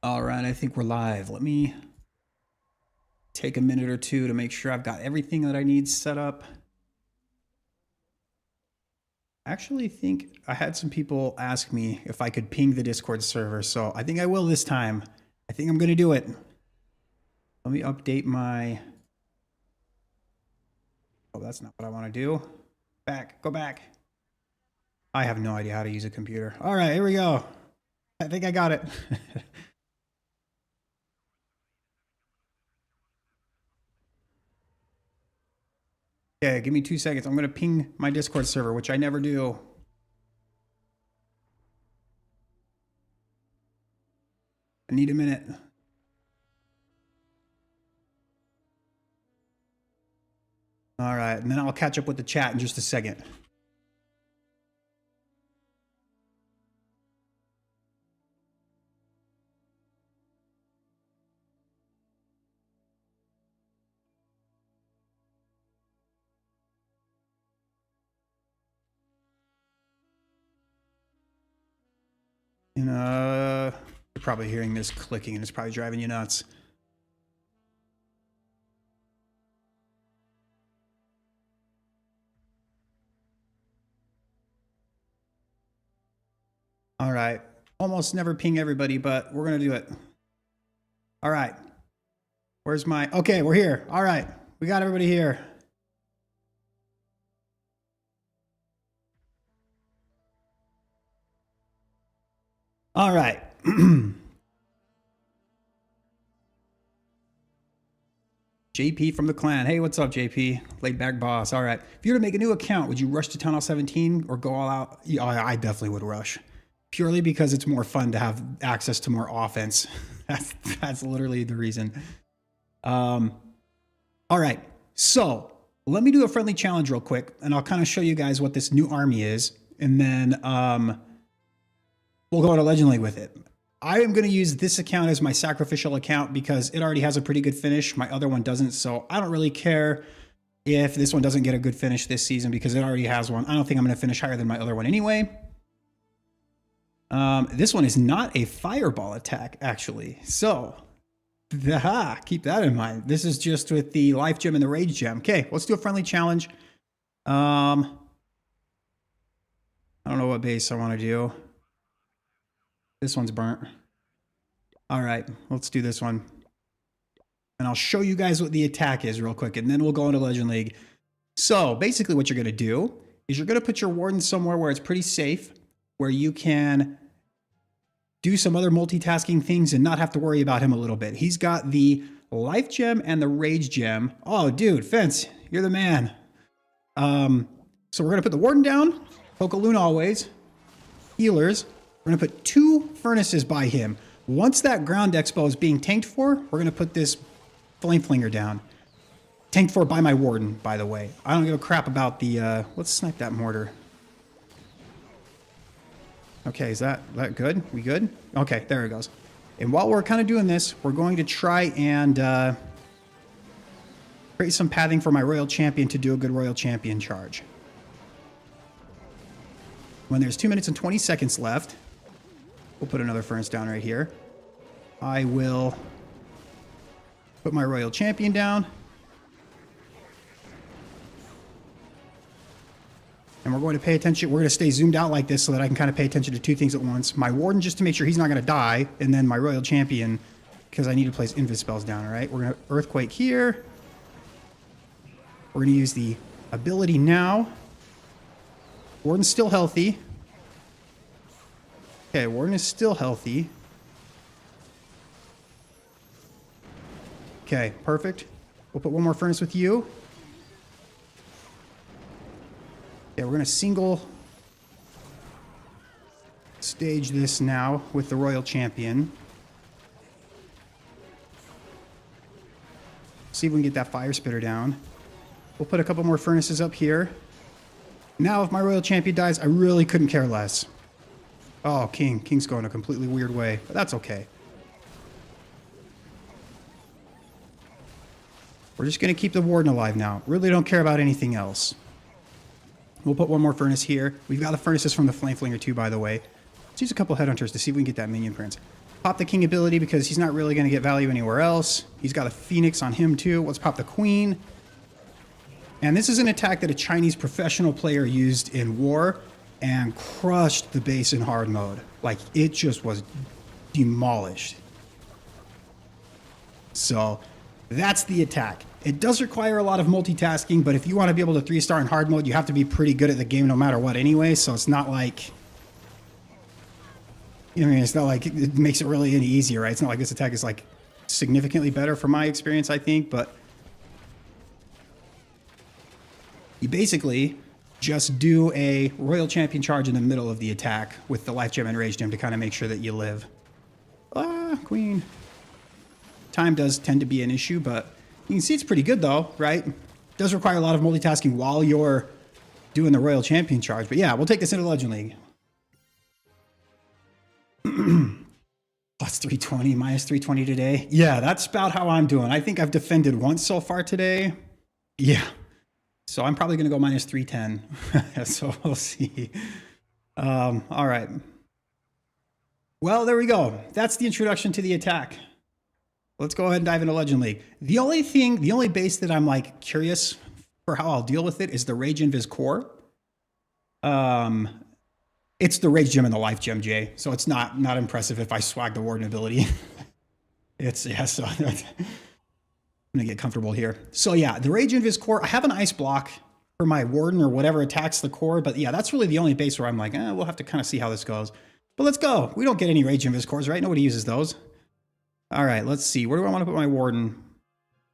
All right, I think we're live. Let me take a minute or two to make sure I've got everything that I need set up. I actually think I had some people ask me if I could ping the Discord server, so I think I will this time. I think I'm going to do it. Let me update my... Oh, that's not what I want to do. Go back. I have no idea how to use a computer. All right, here we go. I think I got it. Okay, give me 2 seconds. I'm going to ping my Discord server, which I never do. I need a minute. All right, and then I'll catch up with the chat in just a second. And you're probably hearing this clicking and it's probably driving you nuts. All right. Almost never ping everybody, but we're going to do it. All right. Where's my... Okay, we're here. All right. We got everybody here. All right. JP from the clan. Hey, what's up, JP? Laid back boss. All right. If you were to make a new account, would you rush to Town Hall 17 or go all out? Yeah, I definitely would rush. Purely because it's more fun to have access to more offense. That's literally the reason. All right. So let me do a friendly challenge real quick, and I'll kind of show you guys what this new army is, and then we'll go into Legend League with it. I am going to use this account as my sacrificial account because it already has a pretty good finish. My other one doesn't, so I don't really care if this one doesn't get a good finish this season because it already has one. I don't think I'm going to finish higher than my other one anyway. This one is not a fireball attack, actually. So, keep that in mind. This is just with the life gem and the rage gem. Okay, let's do a friendly challenge. I don't know what base I want to do. This one's burnt. All right, let's do this one. And I'll show you guys what the attack is real quick, and then we'll go into Legend League. So basically what you're going to do is you're going to put your warden somewhere where it's pretty safe, where you can do some other multitasking things and not have to worry about him a little bit. He's got the life gem and the rage gem. Oh, dude, Fence, you're the man. So we're going to put the warden down, Pokaloon always, healers. We're going to put 2 furnaces by him. Once that ground expo is being tanked for, we're going to put this flame flinger down. Tanked for by my warden, by the way. I don't give a crap about the... let's snipe that mortar. Okay, is that good? We good? Okay, there it goes. And while we're kind of doing this, we're going to try and create some pathing for my Royal Champion to do a good Royal Champion charge. When there's 2 minutes and 20 seconds left... We'll put another furnace down right here. I will put my Royal Champion down. And we're going to pay attention. We're going to stay zoomed out like this so that I can kind of pay attention to 2 things at once. My Warden, just to make sure he's not going to die. And then my Royal Champion, because I need to place Invis spells down, all right? We're going to Earthquake here. We're going to use the ability now. Warden's still healthy. Okay, Warden is still healthy. Okay, perfect. We'll put one more furnace with you. Okay, we're going to single stage this now with the Royal Champion. See if we can get that fire spitter down. We'll put a couple more furnaces up here. Now, if my Royal Champion dies, I really couldn't care less. Oh, King's going a completely weird way, but that's okay. We're just going to keep the Warden alive now. Really don't care about anything else. We'll put one more furnace here. We've got the furnaces from the Flame Flinger too, by the way. Let's use a couple headhunters to see if we can get that minion prince. Pop the king ability because he's not really going to get value anywhere else. He's got a phoenix on him too. Let's pop the queen. And this is an attack that a Chinese professional player used in war and crushed the base in hard mode. Like, it just was demolished. So that's the attack. It does require a lot of multitasking, but if you want to be able to 3-star in hard mode, you have to be pretty good at the game no matter what anyway. So it's not like, I mean, it's not like it makes it really any easier, right? It's not like this attack is like significantly better from my experience, I think, but you basically just do a Royal Champion charge in the middle of the attack with the Life Gem and Rage Gem to kind of make sure that you live. Ah, Queen. Time does tend to be an issue, but you can see it's pretty good though, right? It does require a lot of multitasking while you're doing the Royal Champion charge. But yeah, we'll take this into Legend League. Plus 320, minus 320 today. Yeah, that's about how I'm doing. I think I've defended once so far today. Yeah. So I'm probably going to go minus 310. So we'll see. All right. Well, there we go. That's the introduction to the attack. Let's go ahead and dive into Legend League. The only base that I'm like curious for how I'll deal with it is the Rage Invis core. It's the Rage Gem and the Life Gem, Jay. So it's not impressive if I swag the Warden ability. So I'm gonna get comfortable here. So yeah, the Rage Invis core, I have an ice block for my Warden or whatever attacks the core, but yeah, that's really the only base where I'm like, we'll have to kind of see how this goes. But let's go. We don't get any Rage Invis cores, right? Nobody uses those. All right, let's see. Where do I want to put my Warden?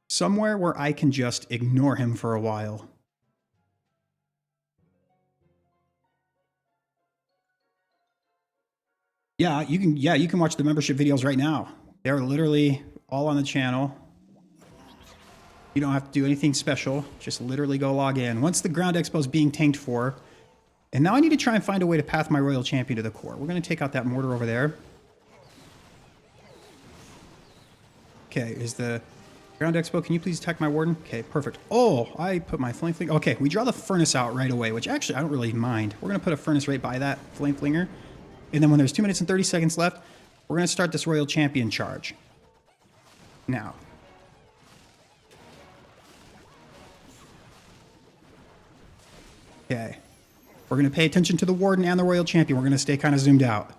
Somewhere where I can just ignore him for a while. Yeah, you can watch the membership videos right now. They're literally all on the channel. You don't have to do anything special. Just literally go log in. Once the ground expo is being tanked for, and now I need to try and find a way to path my Royal Champion to the core. We're going to take out that mortar over there. Okay, is the ground expo, can you please attack my Warden? Okay, perfect. Oh, I put my flame flinger. Okay, we draw the furnace out right away, which actually I don't really mind. We're going to put a furnace right by that flame flinger. And then when there's 2 minutes and 30 seconds left, we're going to start this Royal Champion charge. Now. Okay. We're going to pay attention to the Warden and the Royal Champion. We're going to stay kind of zoomed out.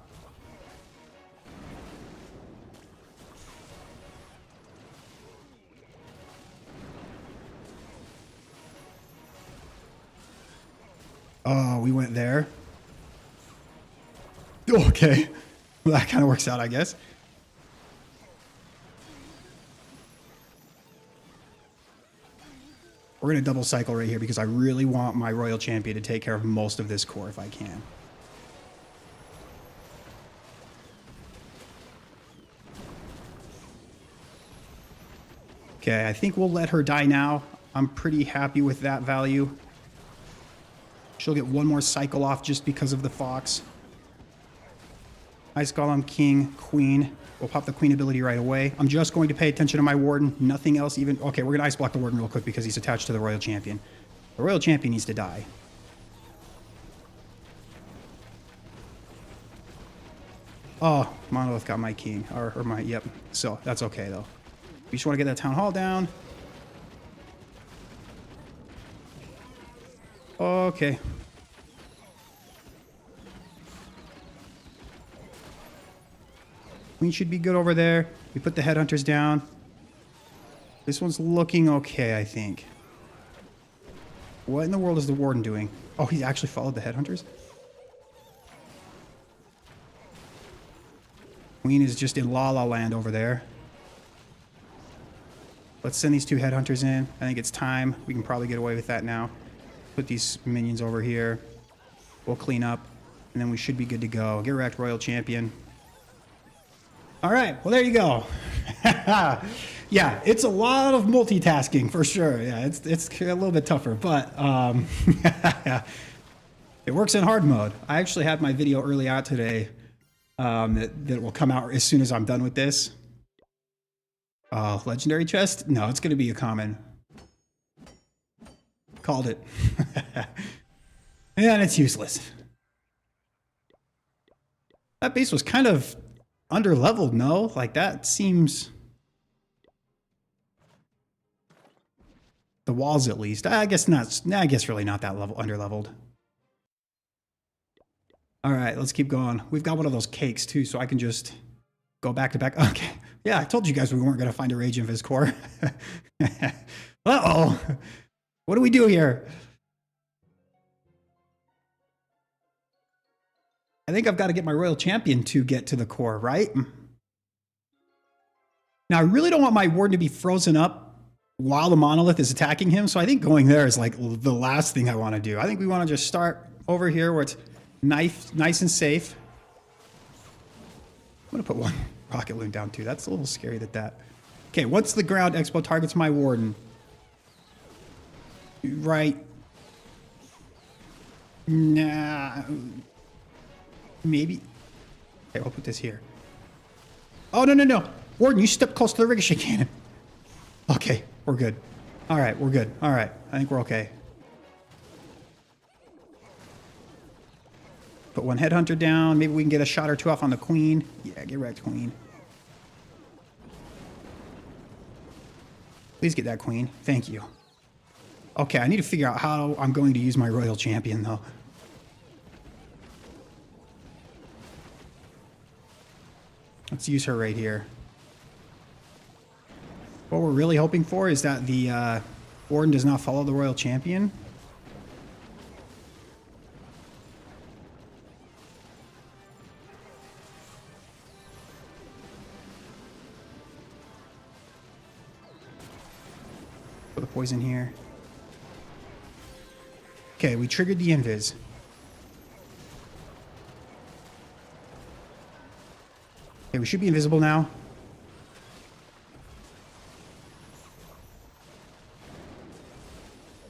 Oh, we went there. Okay. Well, that kind of works out, I guess. We're going to double cycle right here because I really want my Royal Champion to take care of most of this core if I can. Okay, I think we'll let her die now. I'm pretty happy with that value. She'll get one more cycle off just because of the Fox. Ice Golem, King, Queen. We'll pop the Queen ability right away. I'm just going to pay attention to my Warden. Nothing else even. Okay, we're going to Ice Block the Warden real quick because he's attached to the Royal Champion. The Royal Champion needs to die. Oh, Monolith got my King. Or my, yep. So, that's okay, though. We just want to get that Town Hall down. Okay. Queen should be good over there. We put the headhunters down. This one's looking okay, I think. What in the world is the Warden doing? Oh, he actually followed the headhunters? Queen is just in La La Land over there. Let's send these 2 headhunters in. I think it's time. We can probably get away with that now. Put these minions over here. We'll clean up. And then we should be good to go. Get wrecked, Royal Champion. All right, well, there you go. Yeah, it's a lot of multitasking for sure. Yeah, it's a little bit tougher, but it works in hard mode. I actually had my video early out today that will come out as soon as I'm done with this. Legendary chest? No, it's going to be a common. Called it. And it's useless. That base was kind of under-leveled, no? Like, that seems... The walls, at least. I guess not. I guess really not that level under-leveled. All right, let's keep going. We've got one of those cakes, too, so I can just go back to back. Okay. Yeah, I told you guys we weren't going to find a Rage Invis core. Uh-oh. What do we do here? I think I've got to get my Royal Champion to get to the core, right? Now, I really don't want my Warden to be frozen up while the Monolith is attacking him, so I think going there is like the last thing I want to do. I think we want to just start over here where it's nice and safe. I'm going to put one rocket loon down too. That's a little scary that... Okay, once the ground expo targets my Warden... Right... Nah... Maybe... Okay, I'll put this here. Oh, no. Warden, you step close to the ricochet cannon. Okay, we're good. All right, we're good. All right, I think we're okay. Put one headhunter down. Maybe we can get a shot or two off on the queen. Yeah, get wrecked, queen. Please get that queen. Thank you. Okay, I need to figure out how I'm going to use my Royal Champion, though. Let's use her right here. What we're really hoping for is that the Warden does not follow the Royal Champion. Put the poison here. Okay, we triggered the invis. Okay, we should be invisible now.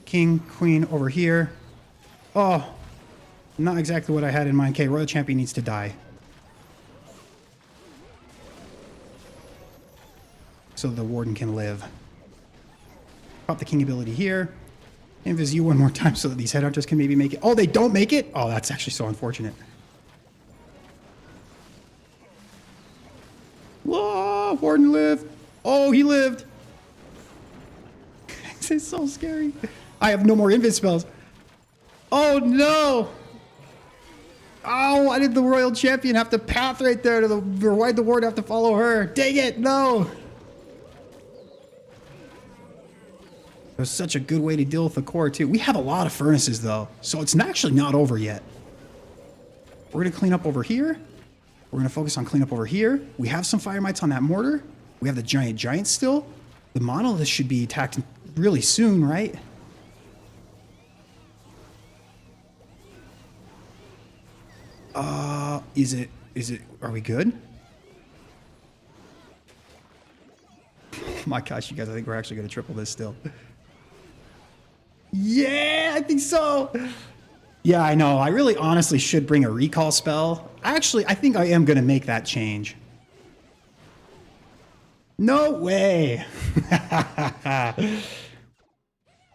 King, queen over here. Oh, not exactly what I had in mind. Okay, Royal Champion needs to die. So the Warden can live. Pop the King ability here. Invis you one more time so that these headhunters can maybe make it. Oh, they don't make it? Oh, that's actually so unfortunate. Whoa, Warden lived. Oh, he lived. This is so scary. I have no more invis spells. Oh, no. Oh, why did the Royal Champion have to path right there to the... Or why'd the Warden have to follow her? Dang it, no. It was such a good way to deal with the core, too. We have a lot of furnaces, though, so it's actually not over yet. We're going to clean up over here. We're going to focus on cleanup over here. We have some fire mites on that mortar. We have the giant still. The monolith should be attacked really soon, right? Is it, are we good? Oh my gosh, you guys, I think we're actually going to triple this still. Yeah, I think so. Yeah, I know. I really honestly should bring a recall spell. Actually, I think I am going to make that change. No way.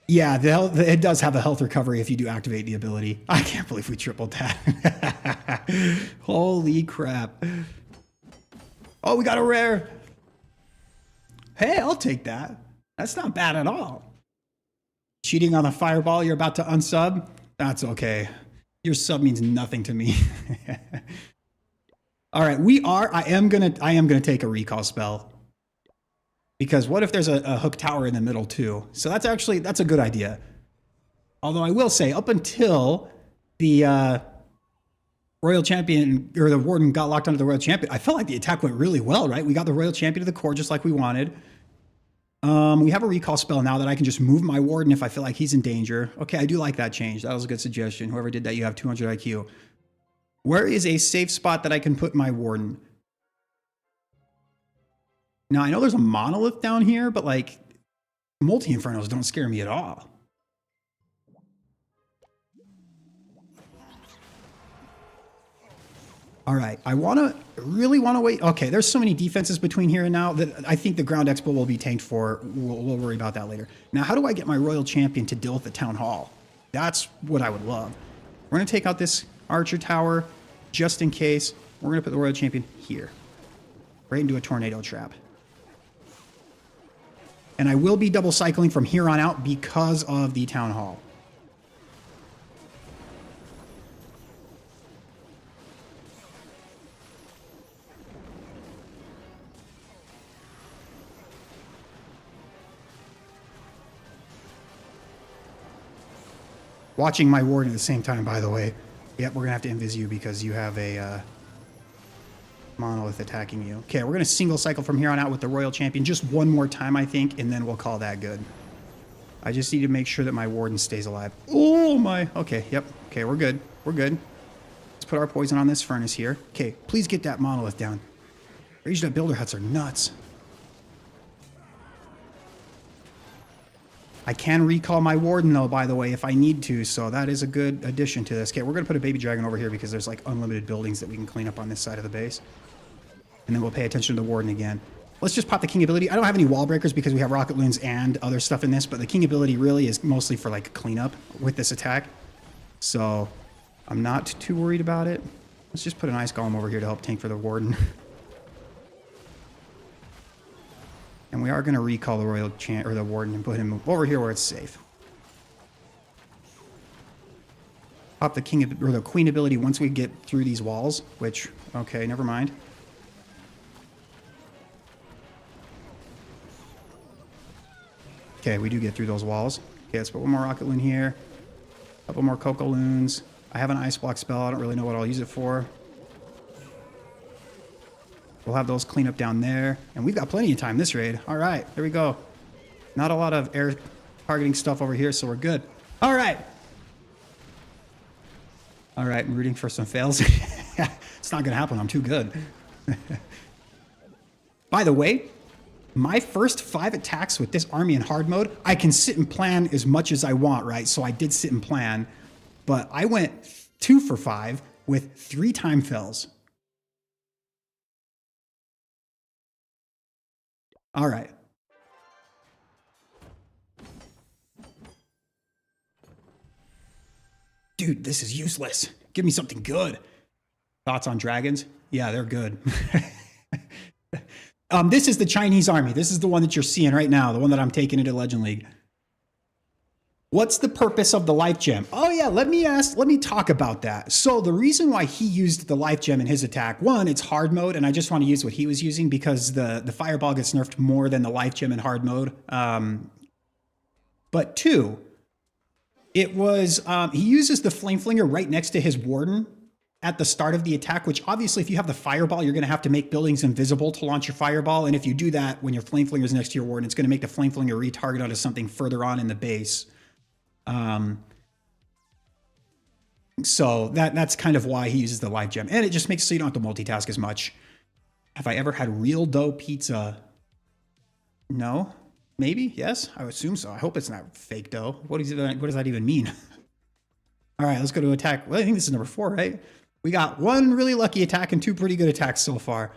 Yeah, it does have a health recovery if you do activate the ability. I can't believe we tripled that. Holy crap. Oh, we got a rare. Hey, I'll take that. That's not bad at all. Cheating on the fireball, you're about to unsub? That's okay. Your sub means nothing to me. All right, I am gonna take a recall spell. Because what if there's a hook tower in the middle too? So that's a good idea. Although I will say, up until the Royal Champion, or the Warden got locked onto the Royal Champion, I felt like the attack went really well, right? We got the Royal Champion to the core just like we wanted. We have a recall spell now that I can just move my Warden if I feel like he's in danger. Okay, I do like that change. That was a good suggestion. Whoever did that, you have 200 IQ. Where is a safe spot that I can put my Warden? Now, I know there's a monolith down here, but like, multi-infernos don't scare me at all. All right, I really want to wait. Okay, there's so many defenses between here and now that I think the ground expo will be tanked for. We'll worry about that later. Now, how do I get my Royal Champion to deal with the Town Hall? That's what I would love. We're going to take out this Archer Tower just in case. We're going to put the Royal Champion here. Right into a tornado trap. And I will be double cycling from here on out because of the Town Hall. Watching my ward at the same time, by the way. Yep, we're going to have to invis you because you have a monolith attacking you. Okay, we're going to single cycle from here on out with the Royal Champion just one more time, I think, and then we'll call that good. I just need to make sure that my warden stays alive. Oh, my. Okay, yep. Okay, we're good. We're good. Let's put our poison on this furnace here. Okay, please get that monolith down. Raged up builder huts are nuts. I can recall my warden, though, by the way, if I need to, so that is a good addition to this. Okay, we're going to put a baby dragon over here because there's, like, unlimited buildings that we can clean up on this side of the base. And then we'll pay attention to the warden again. Let's just pop the king ability. I don't have any wall breakers because we have rocket loons and other stuff in this, but the king ability really is mostly for, like, cleanup with this attack. So I'm not too worried about it. Let's just put an ice golem over here to help tank for the warden. And we are going to recall the royal or the warden and put him over here where it's safe. Pop the king or the queen ability once we get through these walls, which, okay, never mind. Okay, we do get through those walls. Okay, let's put one more rocket loon here. A couple more cocoa loons. I have an ice block spell. I don't really know what I'll use it for. We'll have those clean up down there. And we've got plenty of time this raid. All right, there we go. Not a lot of air targeting stuff over here, so we're good. All right. All right, I'm rooting for some fails. It's not going to happen. I'm too good. By the way, my first 5 attacks with this army in hard mode, I can sit and plan as much as I want, right? So I did sit and plan, but I went 2 for 5 with 3 time fails. All right. Dude, this is useless. Give me something good. Thoughts on dragons? Yeah, they're good. This is the Chinese army. This is the one that you're seeing right now, the one that I'm taking into Legend League. What's the purpose of the life gem? Oh yeah, let me talk about that. So the reason why he used the life gem in his attack, one, it's hard mode, and I just want to use what he was using because the fireball gets nerfed more than the life gem in hard mode. But 2, it was, he uses the flame flinger right next to his warden at the start of the attack, which obviously if you have the fireball, you're going to have to make buildings invisible to launch your fireball. And if you do that when your flame flinger is next to your warden, it's going to make the flame flinger retarget onto something further on in the base. So that's kind of why he uses the life gem. And it just makes it so you don't have to multitask as much. Have I ever had real dough pizza? No? Maybe? Yes? I would assume so. I hope it's not fake dough. What does that even mean? All right, let's go to attack. Well, I think this is number 4, right? We got 1 really lucky attack and 2 pretty good attacks so far.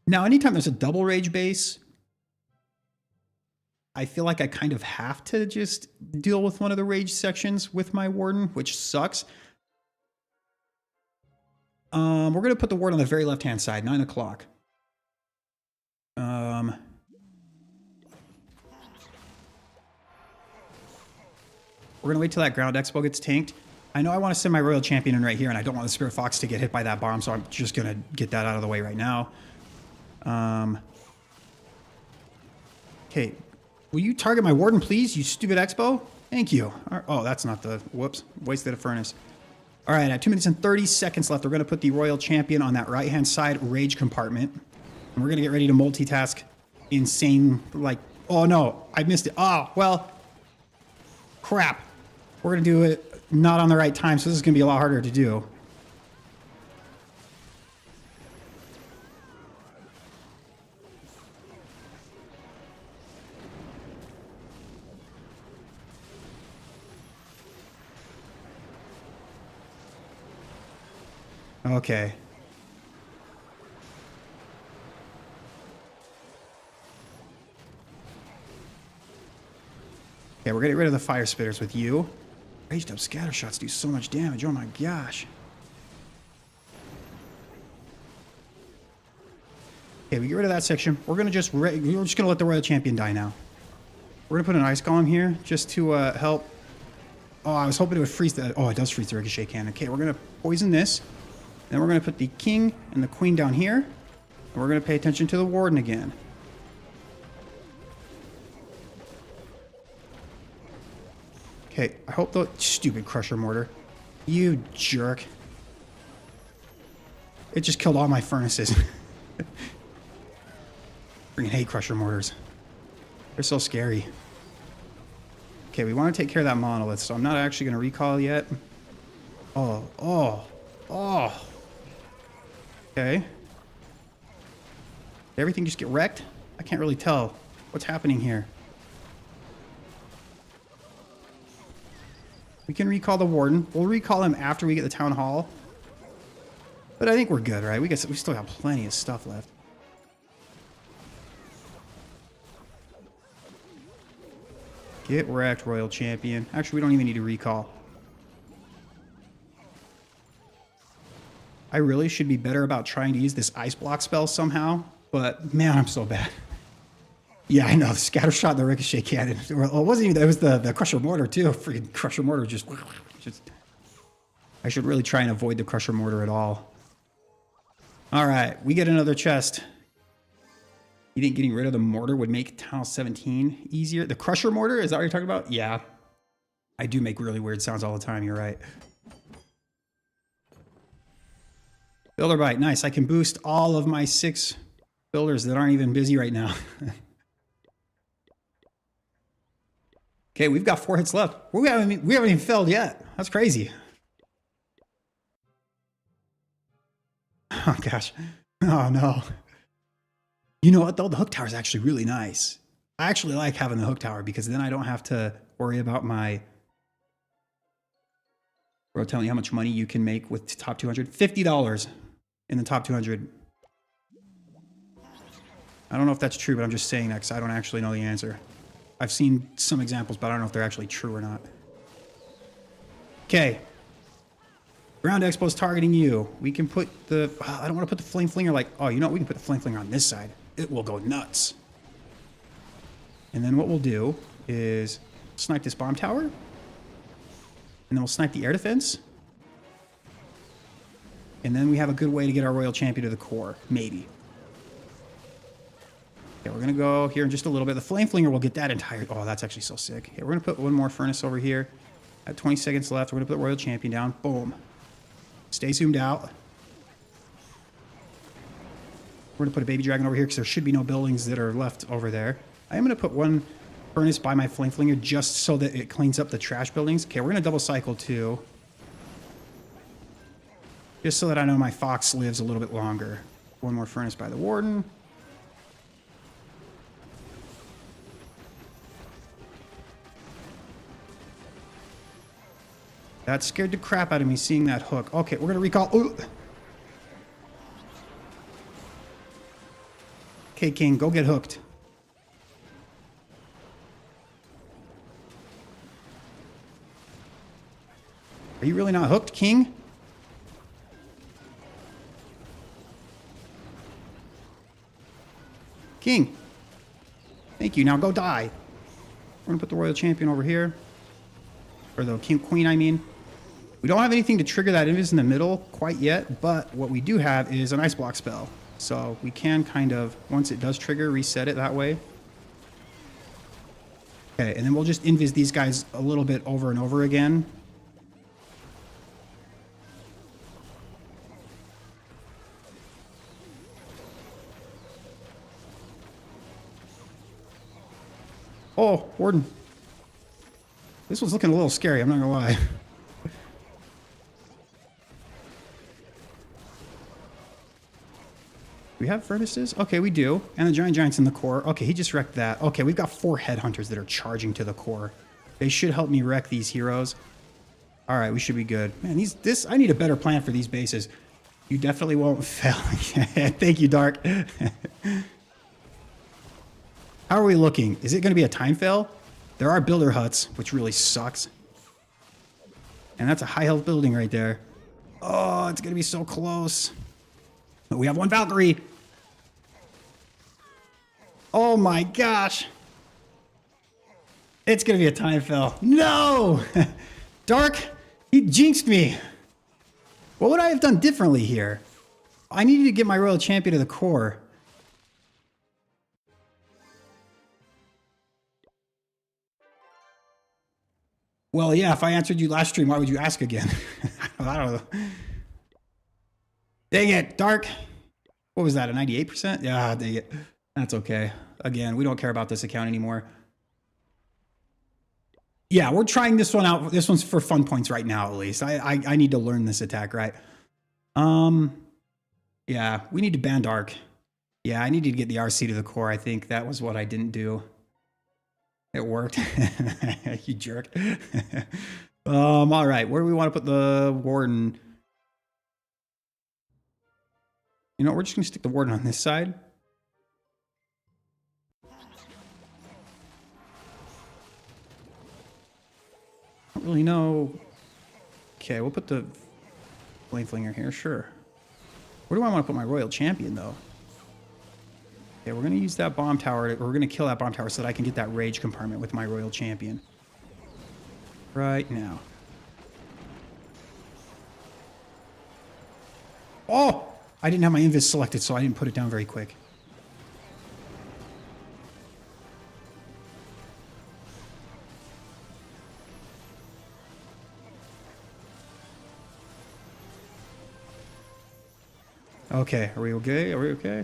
Now, anytime there's a double rage base, I feel like I kind of have to just deal with one of the rage sections with my warden, which sucks. We're going to put the warden on the very left-hand side, 9 o'clock. We're going to wait till that ground expo gets tanked. I know I want to send my Royal Champion in right here, and I don't want the Spirit Fox to get hit by that bomb, so I'm just going to get that out of the way right now. Okay. Will you target my warden, please, you stupid expo? Thank you. Oh, that's not the... Whoops. Wasted a furnace. All right, at 2 minutes and 30 seconds left, we're going to put the Royal Champion on that right-hand side rage compartment. And we're going to get ready to multitask insane, like... Oh, no. I missed it. Oh, well... Crap. We're going to do it not on the right time, so this is going to be a lot harder to do. Okay. Okay, we're getting rid of the fire spitters with you. Raged up scatter shots do so much damage. Oh my gosh. Okay, we get rid of that section. We're gonna just we're just gonna let the Royal Champion die now. We're gonna put an ice golem here just to help. Oh, I was hoping it would freeze that. Oh, it does freeze the ricochet cannon. Okay, we're gonna poison this. Then we're gonna put the king and the queen down here. And we're gonna pay attention to the warden again. Okay, I hope the stupid crusher mortar. You jerk. It just killed all my furnaces. Freaking hate crusher mortars. They're so scary. Okay, we want to take care of that monolith, so I'm not actually going to recall yet. Oh. Okay. Did everything just get wrecked? I can't really tell. What's happening here? We can recall the warden. We'll recall him after we get the town hall. But I think we're good, right? We still got plenty of stuff left. Get wrecked, Royal Champion. Actually, we don't even need to recall. I really should be better about trying to use this ice block spell somehow. But, man, I'm so bad. Yeah, I know. The scatter shot and the ricochet cannon. Well, it wasn't even that. It was the crusher mortar, too. Freaking crusher mortar just... I should really try and avoid the crusher mortar at all. All right, we get another chest. You think getting rid of the mortar would make Town 17 easier? The crusher mortar? Is that what you're talking about? Yeah. I do make really weird sounds all the time. You're right. Builder bite. Nice. I can boost all of my 6 builders that aren't even busy right now. Okay, we've got 4 hits left. We haven't even failed yet. That's crazy. Oh, gosh. Oh, no. You know what, though? The hook tower is actually really nice. I actually like having the hook tower because then I don't have to worry about my... Bro, telling you how much money you can make with top 200. $50 in the top 200. I don't know if that's true, but I'm just saying that because I don't actually know the answer. I've seen some examples, but I don't know if they're actually true or not. Okay. Ground Expo's targeting you. We can put the... I don't want to put the Flame Flinger like... Oh, you know what? We can put the Flame Flinger on this side. It will go nuts. And then what we'll do is snipe this bomb tower. And then we'll snipe the air defense. And then we have a good way to get our Royal Champion to the core. Maybe. Okay, we're going to go here in just a little bit. The Flame Flinger will get that entire... Oh, that's actually so sick. Okay, we're going to put one more furnace over here. At 20 seconds left, we're going to put Royal Champion down. Boom. Stay zoomed out. We're going to put a baby dragon over here because there should be no buildings that are left over there. I am going to put one furnace by my Flame Flinger just so that it cleans up the trash buildings. Okay, we're going to double cycle too. Just so that I know my fox lives a little bit longer. One more furnace by the warden. That scared the crap out of me seeing that hook. Okay, we're going to recall. Ooh. Okay, King, go get hooked. Are you really not hooked, King? King. Thank you. Now go die. We're going to put the Royal Champion over here. Or the King Queen, I mean. We don't have anything to trigger that invis in the middle quite yet, but what we do have is an ice block spell. So we can kind of, once it does trigger, reset it that way. Okay, and then we'll just invis these guys a little bit over and over again. Oh, Warden. This one's looking a little scary, I'm not gonna lie. We have furnaces? Okay, we do. And the giant's in the core. Okay, he just wrecked that. Okay, we've got 4 headhunters that are charging to the core. They should help me wreck these heroes. All right, we should be good. Man, I need a better plan for these bases. You definitely won't fail. Thank you, Dark. How are we looking? Is it going to be a time fail? There are builder huts, which really sucks. And that's a high health building right there. Oh, it's going to be so close. But we have 1 Valkyrie. Oh my gosh. It's going to be a time fill. No! Dark, he jinxed me. What would I have done differently here? I needed to get my Royal Champion to the core. Well, yeah, if I answered you last stream, why would you ask again? I don't know. Dang it, Dark. What was that, a 98%? Yeah, dang it. That's okay. Again, we don't care about this account anymore. Yeah, we're trying this one out. This one's for fun points right now, at least. I need to learn this attack, right? Yeah, we need to ban Dark. Yeah, I needed to get the RC to the core. I think that was what I didn't do. It worked. You jerk. All right, where do we want to put the Warden? You know, we're just going to stick the Warden on this side. I don't really know. Okay, we'll put the Flame Flinger here, sure. Where do I want to put my Royal Champion, though? Okay, we're going to use that bomb tower. We're going to kill that bomb tower so that I can get that Rage compartment with my Royal Champion. Right now. Oh! I didn't have my invis selected, so I didn't put it down very quick. Okay, are we okay? Are we okay?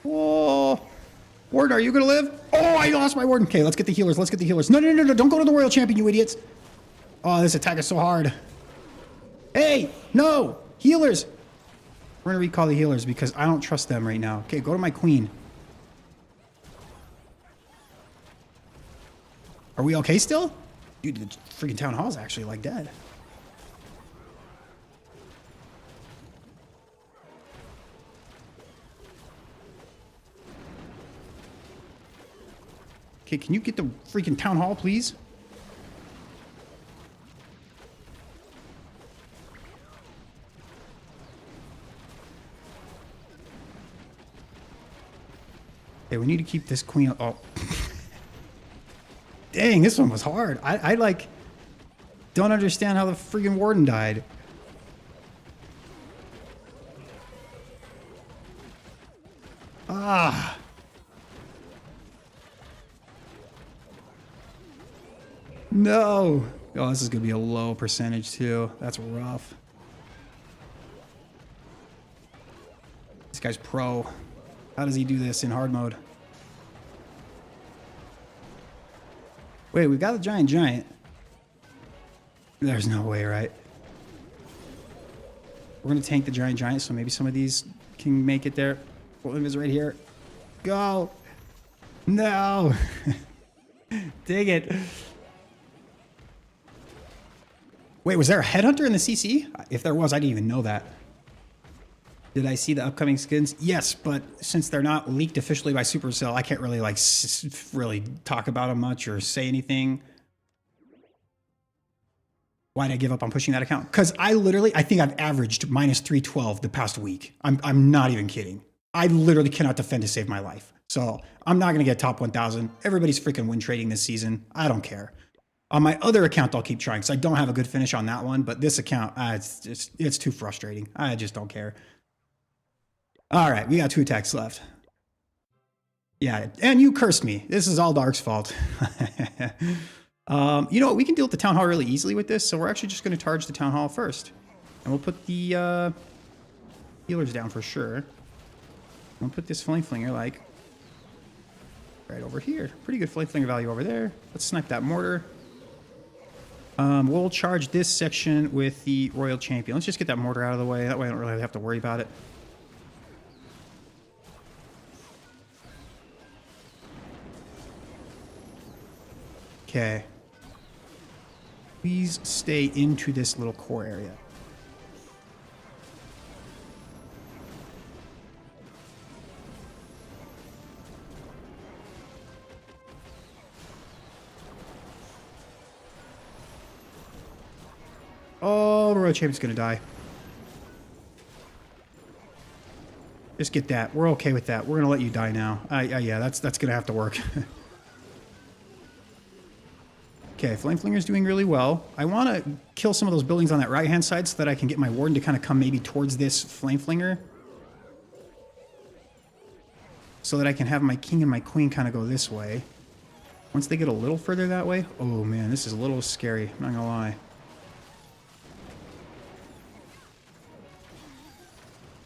Whoa! Warden, are you gonna live? Oh, I lost my Warden. Okay, let's get the healers. Let's get the healers. No, no, no, no, don't go to the Royal Champion, you idiots. Oh, this attack is so hard. Hey, no! Healers! We're gonna recall the healers because I don't trust them right now. Okay, go to my Queen. Are we okay still? Dude, the freaking Town Hall's actually like dead. Okay, can you get the freaking Town Hall, please? Okay, we need to keep this Queen... Oh. Dang, this one was hard. I like... don't understand how the freaking Warden died. Ah... No! Oh, this is going to be a low percentage, too. That's rough. This guy's pro. How does he do this in hard mode? Wait, we've got a giant. There's no way, right? We're going to tank the giant, so maybe some of these can make it there. William is right here. Go! No! Dang it. Wait, was there a headhunter in the CC? If there was, I didn't even know that. Did I see the upcoming skins? Yes, but since they're not leaked officially by Supercell, I can't really like really talk about them much or say anything. Why did I give up on pushing that account? Because I think I've averaged minus 312 the past week. I'm not even kidding. I literally cannot defend to save my life. So I'm not going to get top 1,000. Everybody's freaking win trading this season. I don't care. On my other account, I'll keep trying because I don't have a good finish on that one. But this account, it's too frustrating. I just don't care. All right, we got 2 attacks left. Yeah, and you cursed me. This is all Dark's fault. You know what? We can deal with the Town Hall really easily with this. So we're actually just going to charge the Town Hall first. And we'll put the healers down for sure. We'll put this Flame Flinger like right over here. Pretty good Flame Flinger value over there. Let's snipe that mortar. We'll charge this section with the Royal Champion. Let's just get that mortar out of the way. That way I don't really have to worry about it. Okay. Please stay into this little core area. Oh, the Royal Champion's gonna die. Just get that. We're okay with that. We're going to let you die now. Yeah, that's going to have to work. Okay, Flame Flinger's doing really well. I want to kill some of those buildings on that right-hand side so that I can get my Warden to kind of come maybe towards this Flame Flinger. So that I can have my King and my Queen kind of go this way. Once they get a little further that way... Oh, man, this is a little scary. I'm not going to lie.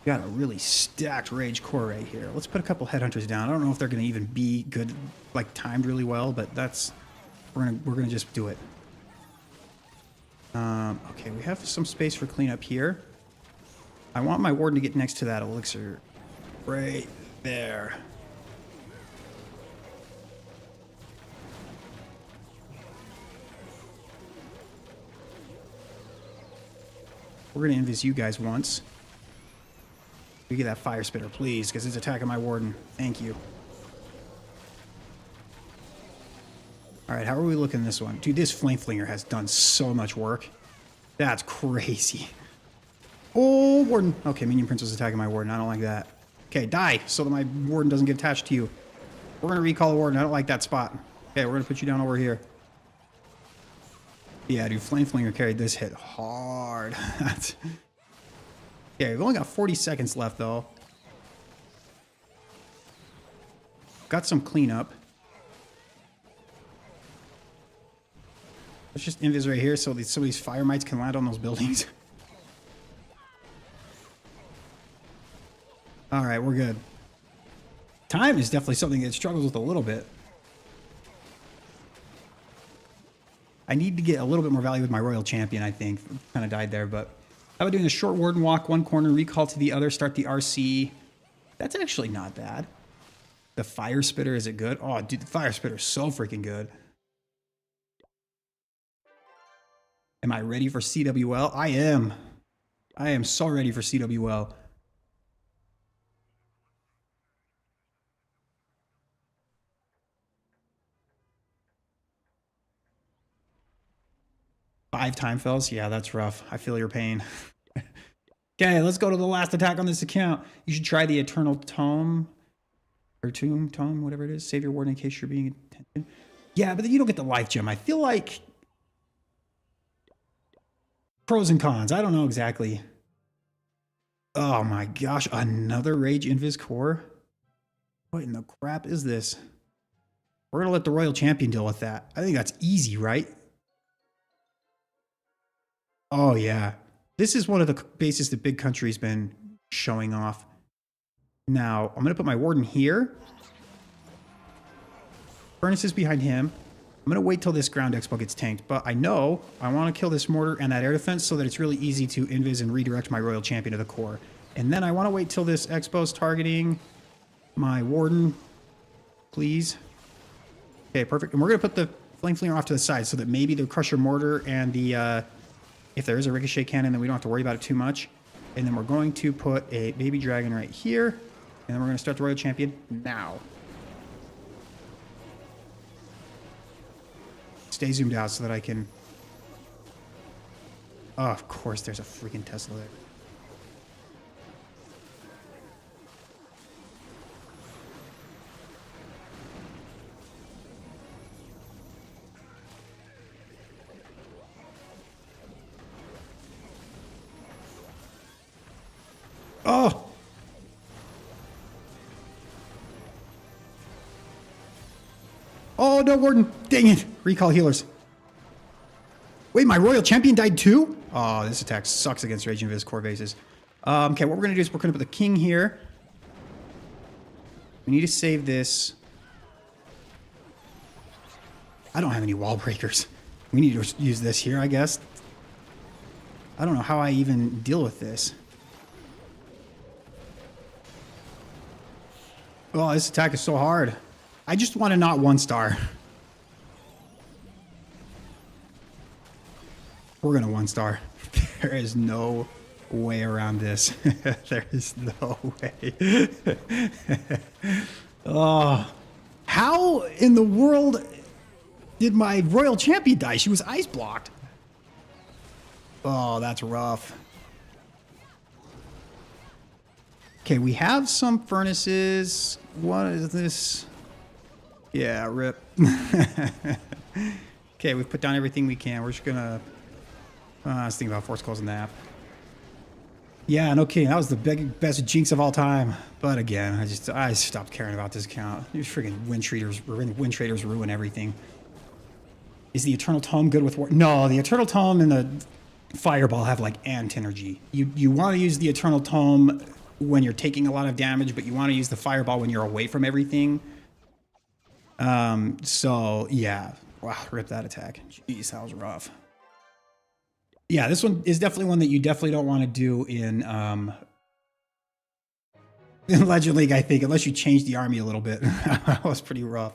Got a really stacked Rage Core right here. Let's put a couple Headhunters down. I don't know if they're going to even be good, like, timed really well, but that's... We're gonna just do it. Okay, we have some space for cleanup here. I want my Warden to get next to that elixir. Right there. We're gonna invis you guys once. We get that Fire Spitter, please, because it's attacking my Warden. Thank you. Alright, how are we looking this one? Dude, this Flame Flinger has done so much work. That's crazy. Oh, Warden. Okay, Minion Prince was attacking my Warden. I don't like that. Okay, die, so that my Warden doesn't get attached to you. We're going to recall the Warden. I don't like that spot. Okay, we're going to put you down over here. Yeah, dude, Flame Flinger carried this hit hard. Okay, we've only got 40 seconds left, though. Got some cleanup. Let's just invis right here so some of these fire mites can land on those buildings. Alright, we're good. Time is definitely something that struggles with a little bit. I need to get a little bit more value with my Royal Champion, I think. Kind of died there, but... How about doing a short Warden walk, one corner, recall to the other, start the RC? That's actually not bad. The Fire Spitter, is it good? Oh, dude, the Fire Spitter is so freaking good. Am I ready for CWL? I am. I am so ready for CWL. Five time fells? Yeah, that's rough. I feel your pain. Okay, let's go to the last attack on this account. You should try the Eternal Tome. Or Tome, whatever it is. Save your Warden in case you're being attentive. Yeah, but then you don't get the life gem. I feel like... Pros and cons. I don't know exactly. Oh my gosh. Another Rage Invis Core? What in the crap is this? We're going to let the Royal Champion deal with that. I think that's easy, right? Oh yeah. This is one of the bases that Big Country's been showing off. Now, I'm going to put my Warden here. Furnace is behind him. I'm going to wait till this ground expo gets tanked, but I know I want to kill this mortar and that air defense so that it's really easy to invis and redirect my Royal Champion to the core. And then I want to wait till this expo's targeting my Warden, please. Okay, perfect. And we're going to put the Flame Flinger off to the side so that maybe the Crusher Mortar and the, if there is a Ricochet Cannon, then we don't have to worry about it too much. And then we're going to put a Baby Dragon right here. And then we're going to start the Royal Champion now. Stay zoomed out so that I can... Oh, of course, there's a freaking Tesla there. Oh! Oh, no, Warden. Dang it. Recall healers. Wait, my Royal Champion died too? Oh, this attack sucks against Rage Invis core bases. Okay, what we're going to do is we're going to put the King here. We need to save this. I don't have any wall breakers. We need to use this here, I guess. I don't know how I even deal with this. Oh, this attack is so hard. I just want to not one star. We're going to one star. There is no way around this. There is no way. Oh, how in the world did my Royal Champion die? She was ice blocked. Oh, that's rough. Okay, we have some furnaces. What is this? Yeah, rip. Okay, we've put down everything we can. We're just gonna... I was thinking about force closing that. Yeah, no kidding. That was the best jinx of all time. But again, I stopped caring about this account. These freaking wind traders ruin everything. Is the Eternal Tome good with war? No, the Eternal Tome and the Fireball have like anti-energy. You want to use the Eternal Tome when you're taking a lot of damage, but you want to use the Fireball when you're away from everything. So yeah. Wow, rip that attack. Jeez, that was rough. Yeah, this one is definitely one that you definitely don't want to do in Legend League, I think, unless you change the army a little bit. That was pretty rough.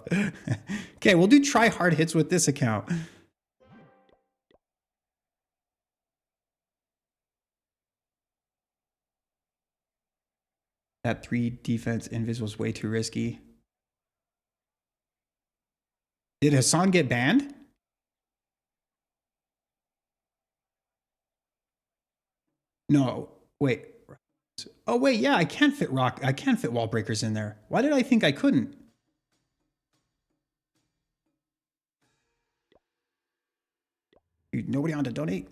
Okay, we'll do try hard hits with this account. That 3 defense invis was way too risky. Did Hassan get banned? No, wait. Oh wait, yeah, I can fit wall breakers in there. Why did I think I couldn't? Dude, nobody on to donate?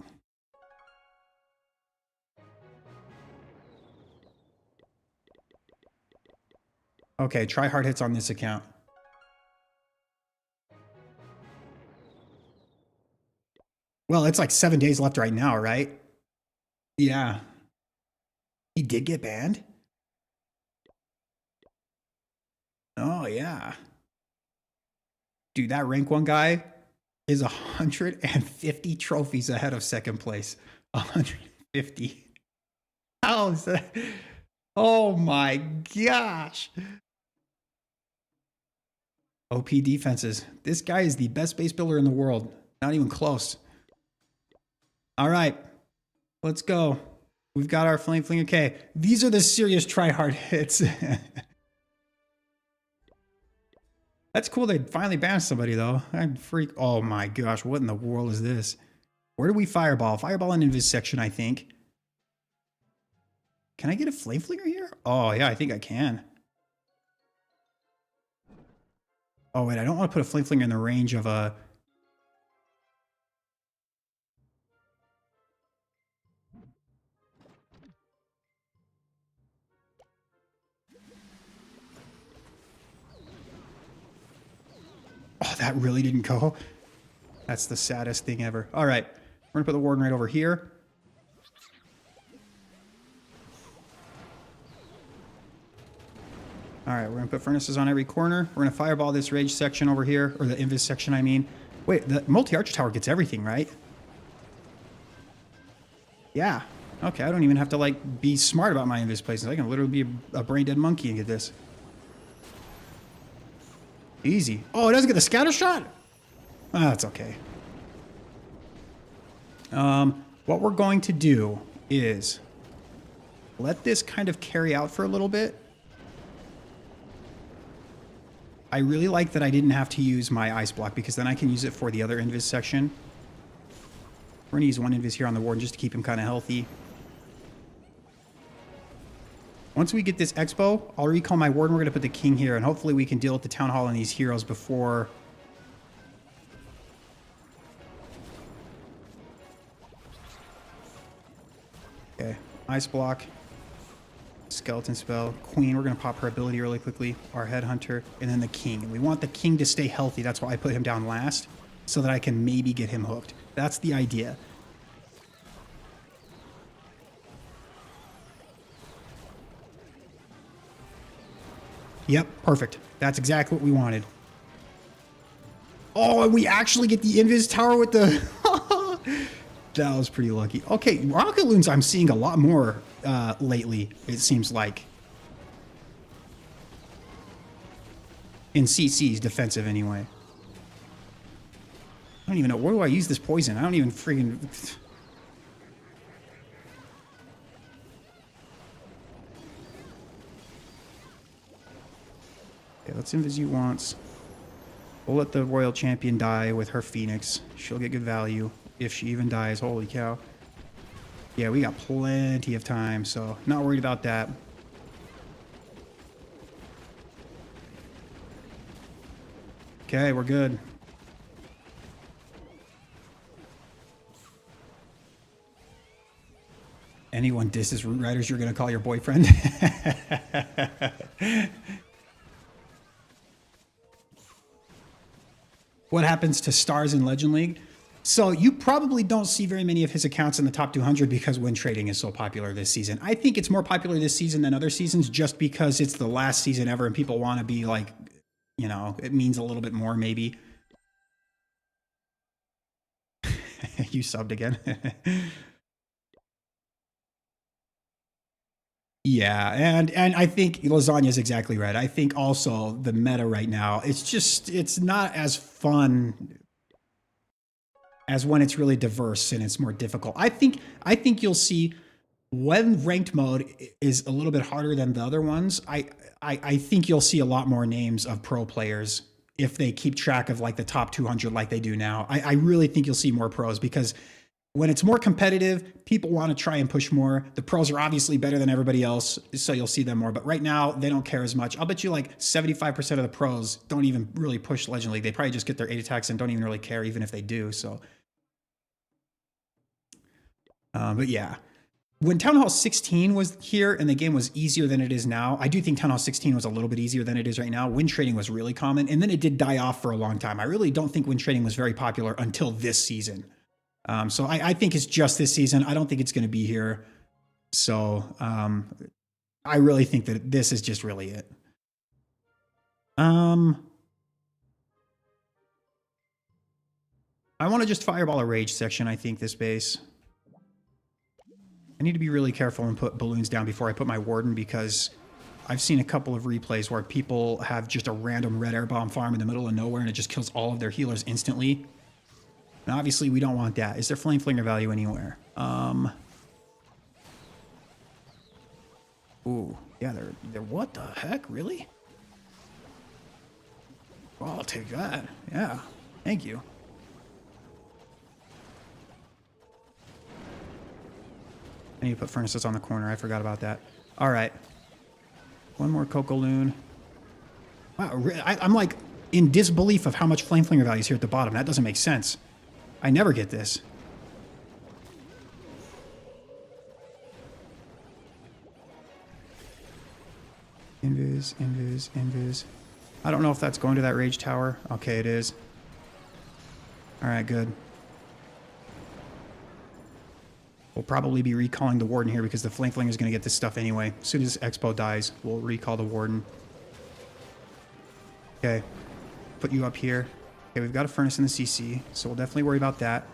Okay, try hard hits on this account. Well, it's like 7 days left right now, right? Yeah. He did get banned? Oh, yeah. Dude, that rank 1 guy is 150 trophies ahead of second place. 150. How is that? Oh my gosh. OP defenses. This guy is the best base builder in the world. Not even close. All right. Let's go. We've got our flame fling. Okay. These are the serious try hard hits. That's cool they finally banned somebody though. I'm freak. Oh my gosh. What in the world is this? Where do we fireball? Fireball in invis section, I think. Can I get a flame flinger here? Oh yeah, I think I can. Oh wait, I don't want to put a flame flinger in the range of a... Oh, that really didn't go. That's the saddest thing ever. All right, we're gonna put the warden right over here. All right, we're gonna put furnaces on every corner. We're gonna fireball this rage section over here, or the invis section, I mean. Wait, the multi-archer tower gets everything, right? Yeah. Okay, I don't even have to like be smart about my invis places. I can literally be a brain-dead monkey and get this. Easy. Oh, it doesn't get the scatter shot? Ah, that's okay. What we're going to do is let this kind of carry out for a little bit. I really like that I didn't have to use my ice block because then I can use it for the other invis section. We're going to use one invis here on the warden just to keep him kind of healthy. Once we get this expo, I'll recall my warden. We're going to put the king here, and hopefully we can deal with the town hall and these heroes before... Okay, ice block, skeleton spell, queen. We're going to pop her ability really quickly, our headhunter, and then the king. And we want the king to stay healthy. That's why I put him down last, so that I can maybe get him hooked. That's the idea. Yep, perfect. That's exactly what we wanted. Oh, and we actually get the invis tower with the... That was pretty lucky. Okay, rocket loons I'm seeing a lot more lately, it seems like. In CC's defensive, anyway. I don't even know. Where do I use this poison? I don't even freaking... Okay, let's invis you once. We'll let the royal champion die with her phoenix. She'll get good value if she even dies. Holy cow. Yeah, we got plenty of time, so not worried about that. Okay, we're good. Anyone disses Root Riders, you're going to call your boyfriend? What happens to stars in Legend League? So you probably don't see very many of his accounts in the top 200 because win trading is so popular this season. I think it's more popular this season than other seasons just because it's the last season ever and people want to be like, you know, it means a little bit more maybe. You subbed again. Yeah, and I think Lasagna is exactly right. I think also the meta right now, it's not as fun as when it's really diverse and it's more difficult. I think you'll see when ranked mode is a little bit harder than the other ones. I think you'll see a lot more names of pro players if they keep track of like the top 200 like they do now. I really think you'll see more pros because when it's more competitive, people want to try and push more. The pros are obviously better than everybody else, so you'll see them more. But right now, they don't care as much. I'll bet you like 75% of the pros don't even really push Legend League. They probably just get their 8 attacks and don't even really care, even if they do. So, but yeah. When Town Hall 16 was here and the game was easier than it is now, I do think Town Hall 16 was a little bit easier than it is right now. Win trading was really common, and then it did die off for a long time. I really don't think win trading was very popular until this season. So I think it's just this season. I don't think it's going to be here. So I really think that this is just really it. I want to just fireball a rage section, I think, this base. I need to be really careful and put balloons down before I put my warden because I've seen a couple of replays where people have just a random red air bomb farm in the middle of nowhere and it just kills all of their healers instantly. And obviously, we don't want that. Is there flame flinger value anywhere? Ooh, yeah, they're what the heck, really? Well, I'll take that. Yeah, thank you. I need to put furnaces on the corner. I forgot about that. All right. One more Coco Loon. Wow, I'm like in disbelief of how much flame flinger value is here at the bottom. That doesn't make sense. I never get this. Invis. I don't know if that's going to that rage tower. Okay, it is. All right, good. We'll probably be recalling the warden here because the flame flinger is going to get this stuff anyway. As soon as Expo dies, we'll recall the warden. Okay, put you up here. Okay, we've got a furnace in the CC, so we'll definitely worry about that.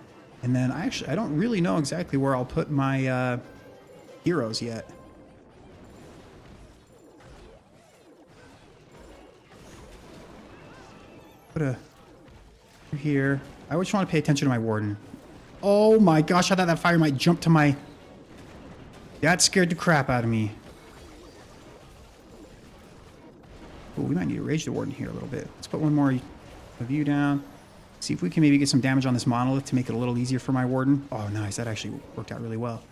And then I don't really know exactly where I'll put my heroes yet. Put a here. I always want to pay attention to my warden. Oh my gosh, I thought that fire might jump to my... That scared the crap out of me. Oh, we might need to rage the warden here a little bit. Let's put one more of you down. See if we can maybe get some damage on this monolith to make it a little easier for my warden. Oh, nice. That actually worked out really well.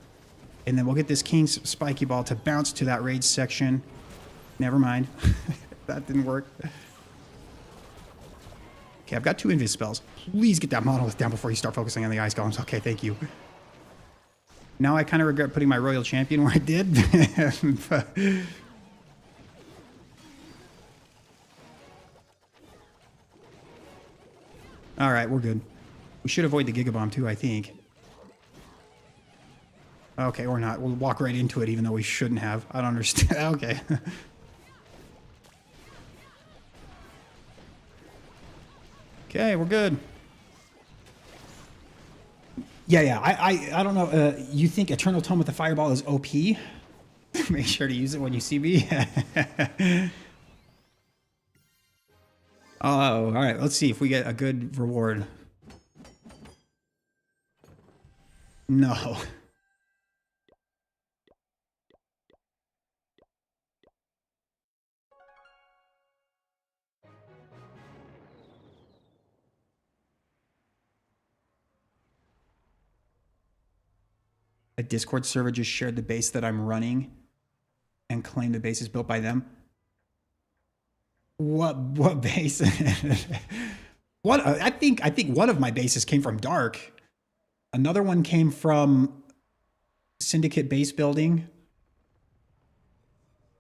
And then we'll get this King's Spiky Ball to bounce to that rage section. Never mind. That didn't work. Okay, I've got 2 invis spells. Please get that monolith down before you start focusing on the ice golems. Okay, thank you. Now I kind of regret putting my royal champion where I did. All right, we're good. We should avoid the Gigabomb too, I think. Okay, or not. We'll walk right into it even though we shouldn't have. I don't understand. Okay. Okay, we're good. Yeah. I don't know. You think Eternal Tome with the Fireball is OP? Make sure to use it when you see me. Oh, all right. Let's see if we get a good reward. No. A Discord server just shared the base that I'm running and claimed the base is built by them. What base? What I think one of my bases came from Dark. Another one came from Syndicate base building.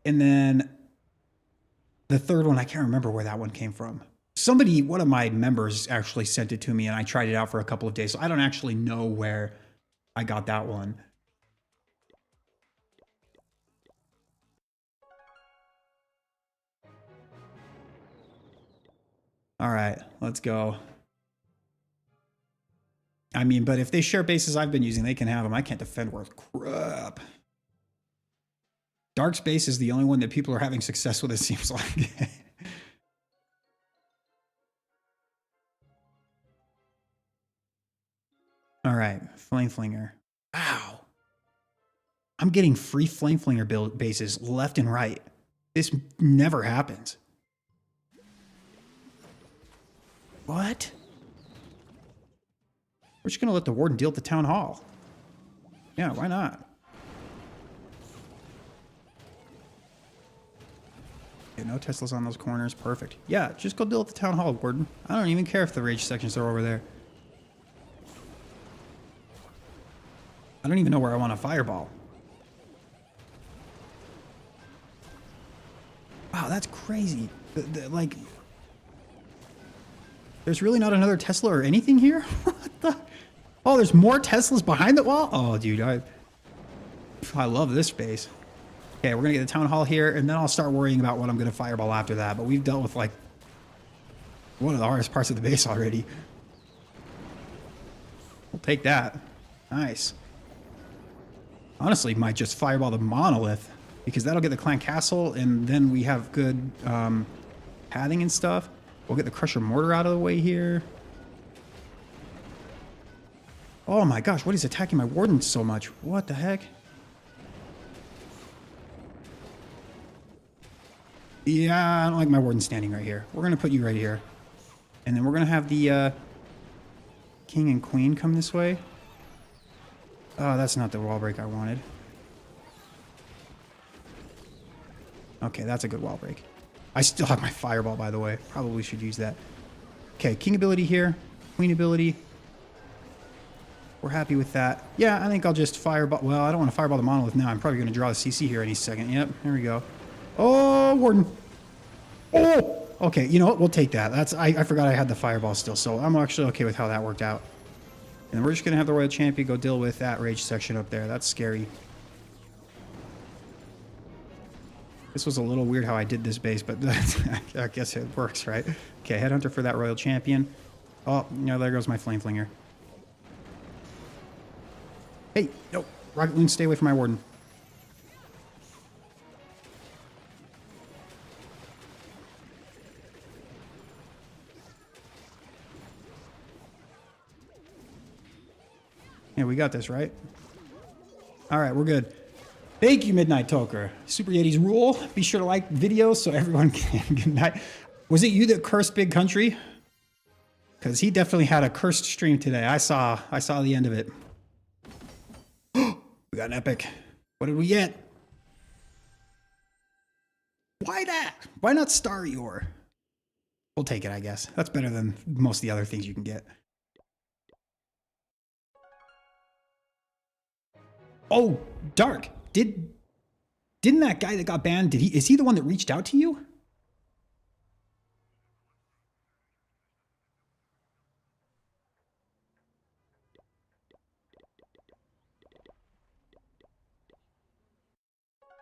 And then the third one, I can't remember where that one came from. Somebody, one of my members actually sent it to me and I tried it out for a couple of days. So I don't actually know where I got that one. All right, let's go. I mean, but if they share bases I've been using, they can have them. I can't defend worth crap. Dark Space is the only one that people are having success with, it seems like. All right, Flame Flinger. Wow. I'm getting free Flame Flinger bases left and right. This never happens. What? We're just going to let the Warden deal at the Town Hall. Yeah, why not? Okay, no Teslas on those corners. Perfect. Yeah, just go deal at the Town Hall, Warden. I don't even care if the rage sections are over there. I don't even know where I want a fireball. Wow, that's crazy. Like, there's really not another Tesla or anything here? What the? Oh, there's more Teslas behind the wall? Oh, dude, I love this space. Okay, we're going to get the Town Hall here, and then I'll start worrying about what I'm going to fireball after that. But we've dealt with, like, one of the hardest parts of the base already. We'll take that. Nice. Honestly, might just fireball the Monolith, because that'll get the Clan Castle, and then we have good padding and stuff. We'll get the Crusher Mortar out of the way here. Oh my gosh, what is attacking my Wardens so much? What the heck? Yeah, I don't like my Warden standing right here. We're going to put you right here. And then we're going to have the King and Queen come this way. Oh, that's not the wall break I wanted. Okay, that's a good wall break. I still have my fireball, by the way. Probably should use that. Okay, King ability here. Queen ability. We're happy with that. Yeah, I think I'll just fireball. Well, I don't want to fireball the Monolith now. I'm probably going to draw the CC here any second. Yep, here we go. Oh, Warden. Oh! Okay, you know what? We'll take that. I forgot I had the fireball still, so I'm actually okay with how that worked out. And we're just going to have the Royal Champion go deal with that rage section up there. That's scary. This was a little weird how I did this base, but I guess it works, right? Okay, Headhunter for that Royal Champion. Oh, no, there goes my Flame Flinger. Hey, no. Rocket Loon, stay away from my Warden. Yeah, we got this, right? All right, we're good. Thank you, Midnight Toker. Super Yetis rule. Be sure to like videos so everyone can good night. Was it you that cursed Big Country? Because he definitely had a cursed stream today. I saw the end of it. We got an epic. What did we get? Why that? Why not Star Yor? We'll take it, I guess. That's better than most of the other things you can get. Oh, Dark. Didn't that guy that got banned, is he the one that reached out to you?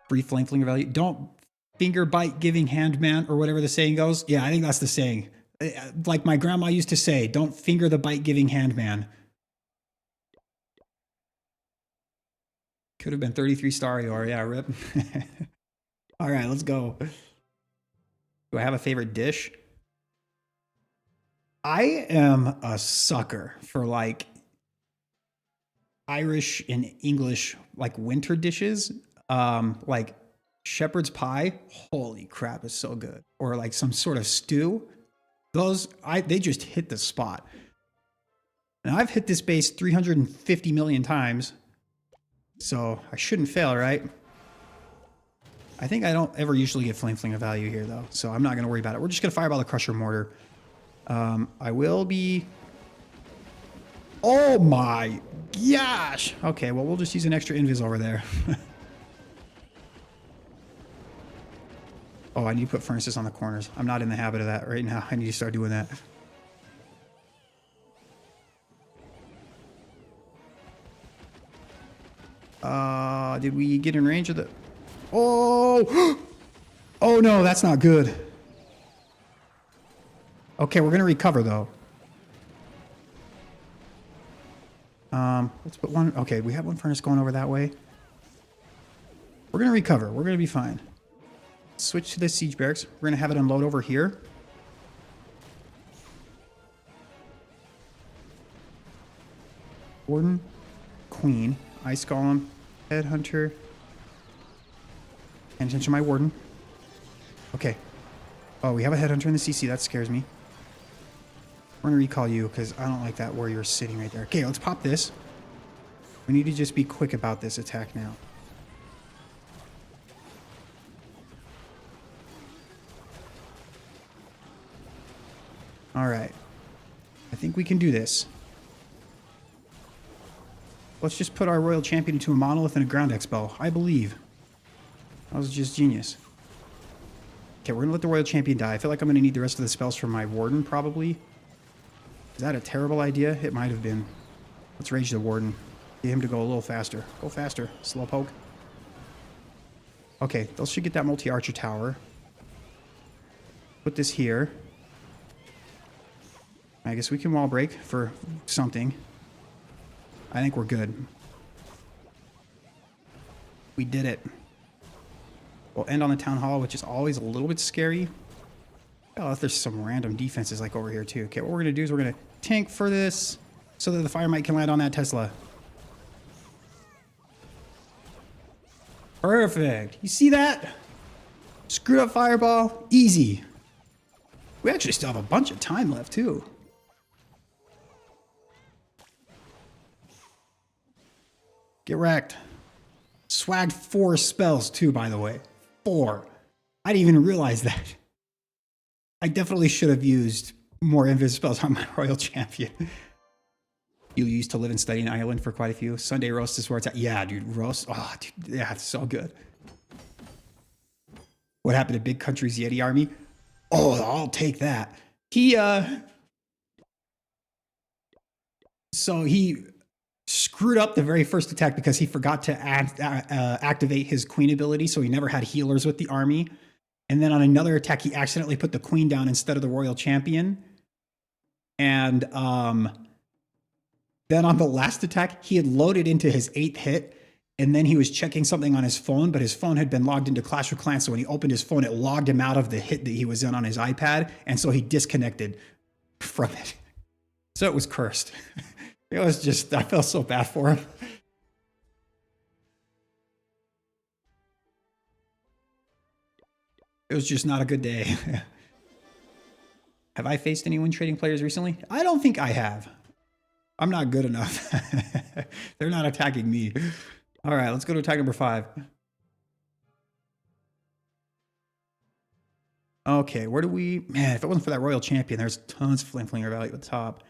Free Flame Flinger value. Don't finger bite giving hand man, or whatever the saying goes. Yeah, I think that's the saying. Like my grandma used to say, don't finger the bite giving hand man. Could have been 33 Star Yor. Yeah, rip. All right, let's go. Do I have a favorite dish? I am a sucker for like Irish and English like winter dishes. Like shepherd's pie. Holy crap, it's so good. Or like some sort of stew. They just hit the spot. And I've hit this base 350 million times. So I shouldn't fail, right? I think I don't ever usually get flame flinger value here though, so I'm not going to worry about it. We're just going to fireball the crusher mortar. I will be... Oh my gosh! Okay, well, we'll just use an extra invis over there. Oh, I need to put furnaces on the corners. I'm not in the habit of that right now. I need to start doing that. Did we get in range of the... Oh! Oh no, that's not good. Okay, we're gonna recover though. Let's put one... Okay, we have one furnace going over that way. We're gonna recover. We're gonna be fine. Switch to the siege barracks. We're gonna have it unload over here. Warden, Queen, Ice Golem, Headhunter. Pay attention to my Warden. Okay. Oh, we have a Headhunter in the CC. That scares me. We're going to recall you because I don't like that where you're sitting right there. Okay, let's pop this. We need to just be quick about this attack now. All right. I think we can do this. Let's just put our Royal Champion into a monolith and a ground X-Bow. I believe. That was just genius. Okay, we're going to let the Royal Champion die. I feel like I'm going to need the rest of the spells from my Warden, probably. Is that a terrible idea? It might have been. Let's rage the Warden. Get him to go a little faster. Go faster, Slowpoke. Okay, those should get that multi-archer tower. Put this here. I guess we can wall break for something. I think we're good. We did it. We'll end on the town hall, which is always a little bit scary. Oh, there's some random defenses like over here too. Okay, what we're gonna do is we're gonna tank for this so that the fire might can land on that Tesla. Perfect. You see that? Screwed up fireball. Easy. We actually still have a bunch of time left too. Get wrecked. Swagged 4 spells too, by the way. 4. I didn't even realize that. I definitely should have used more invis spells on my Royal Champion. You used to live and study in Ireland for quite a few. Sunday roast is where it's at. Yeah, dude, roast. Oh, dude, yeah, it's so good. What happened to Big Country's Yeti army? Oh, I'll take that. So he screwed up the very first attack because he forgot to activate his queen ability, so he never had healers with the army. And then on another attack, he accidentally put the queen down instead of the Royal Champion. And then on the last attack, he had loaded into his 8th hit, and then he was checking something on his phone, but his phone had been logged into Clash of Clans, so when he opened his phone, it logged him out of the hit that he was in on his iPad, and so he disconnected from it. So it was cursed. It was just, I felt so bad for him. It was just not a good day. Have I faced any win trading players recently? I don't think I have. I'm not good enough. They're not attacking me. All right, let's go to attack number 5. Okay, where do we... Man, if it wasn't for that Royal Champion, there's tons of Flame Flinger value at the top.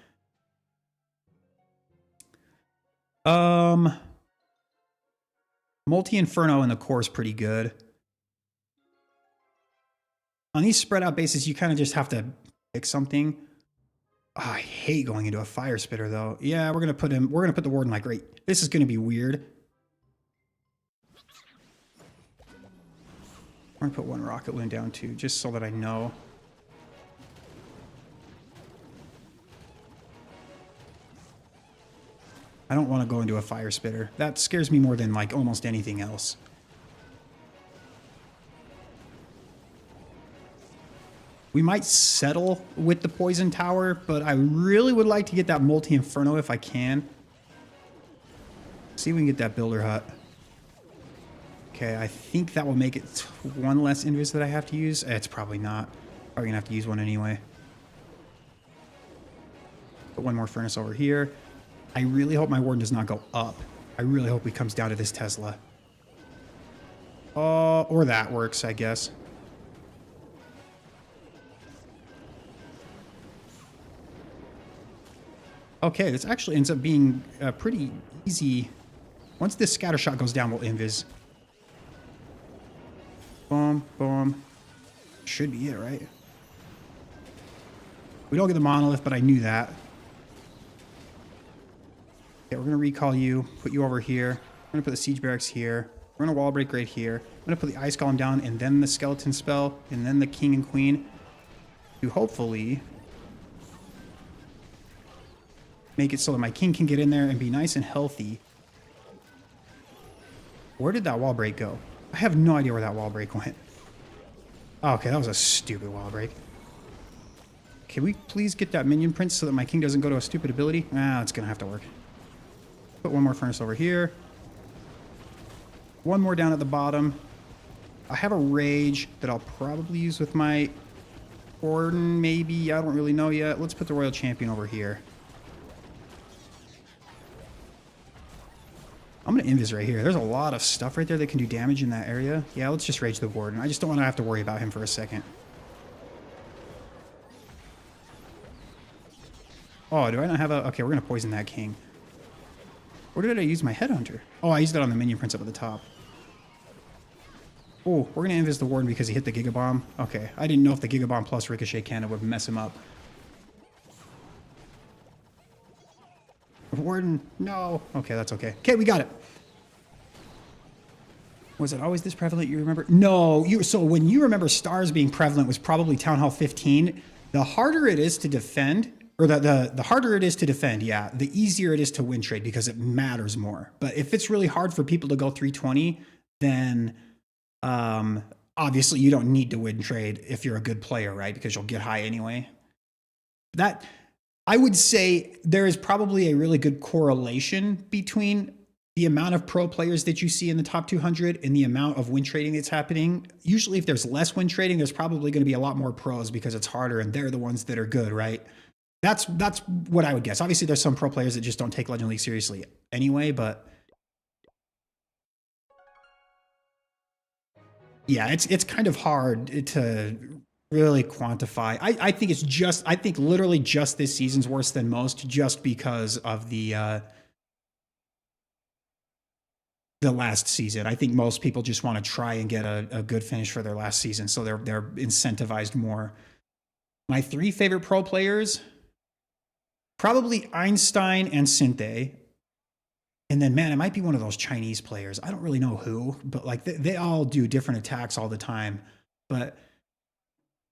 Multi-Inferno in the core is pretty good. On these spread out bases, you kind of just have to pick something. Oh, I hate going into a fire spitter though. Yeah, we're gonna put the Warden like right. This is gonna be weird. We're gonna put one rocket loon down too, just so that I know. I don't want to go into a fire spitter. That scares me more than like almost anything else. We might settle with the poison tower, but I really would like to get that multi-inferno if I can. See if we can get that builder hut. Okay, I think that will make it one less invis that I have to use. It's probably not. Probably gonna have to use one anyway. Put one more furnace over here. I really hope my Warden does not go up. I really hope he comes down to this Tesla. Oh, or that works, I guess. Okay, this actually ends up being pretty easy. Once this scatter shot goes down, we'll invis. Boom, boom. Should be it, right? We don't get the monolith, but I knew that. Okay, we're going to recall you, put you over here. We're going to put the siege barracks here. We're going to wall break right here. I'm going to put the ice golem down, and then the skeleton spell, and then the king and queen. To hopefully make it so that my king can get in there and be nice and healthy. Where did that wall break go? I have no idea where that wall break went. Oh, okay, that was a stupid wall break. Can we please get that minion prince so that my king doesn't go to a stupid ability? Ah, it's going to have to work. Put one more furnace over here. One more down at the bottom. I have a rage that I'll probably use with my Gordon, maybe. I don't really know yet. Let's put the royal champion over here. I'm going to invis right here. There's a lot of stuff right there that can do damage in that area. Yeah, let's just rage the Gordon. I just don't want to have to worry about him for a second. Oh, do I not have a... Okay, we're going to poison that king. Where did I use my headhunter? Oh, I used it on the minion prince up at the top. Oh, we're going to invis the Warden because he hit the Gigabomb. Okay, I didn't know if the Gigabomb plus Ricochet Cannon would mess him up. Warden, no. Okay, that's okay. Okay, we got it. Was it always this prevalent, you remember? No, so when you remember stars being prevalent was probably Town Hall 15. The harder it is to defend, or the harder it is to defend, yeah, the easier it is to win trade because it matters more. But if it's really hard for people to go 320, then obviously you don't need to win trade if you're a good player, right? Because you'll get high anyway. That, I would say there is probably a really good correlation between the amount of pro players that you see in the top 200 and the amount of win trading that's happening. Usually if there's less win trading, there's probably going to be a lot more pros because it's harder and they're the ones that are good, right? That's what I would guess. Obviously there's some pro players that just don't take Legend League seriously anyway, but yeah, it's kind of hard to really quantify. I think it's just, I think literally just this season's worse than most just because of the last season. I think most people just want to try and get a good finish for their last season, so they're incentivized more. My three favorite pro players, probably Einstein and Sinte. And then, man, it might be one of those Chinese players. I don't really know who, but like they all do different attacks all the time. But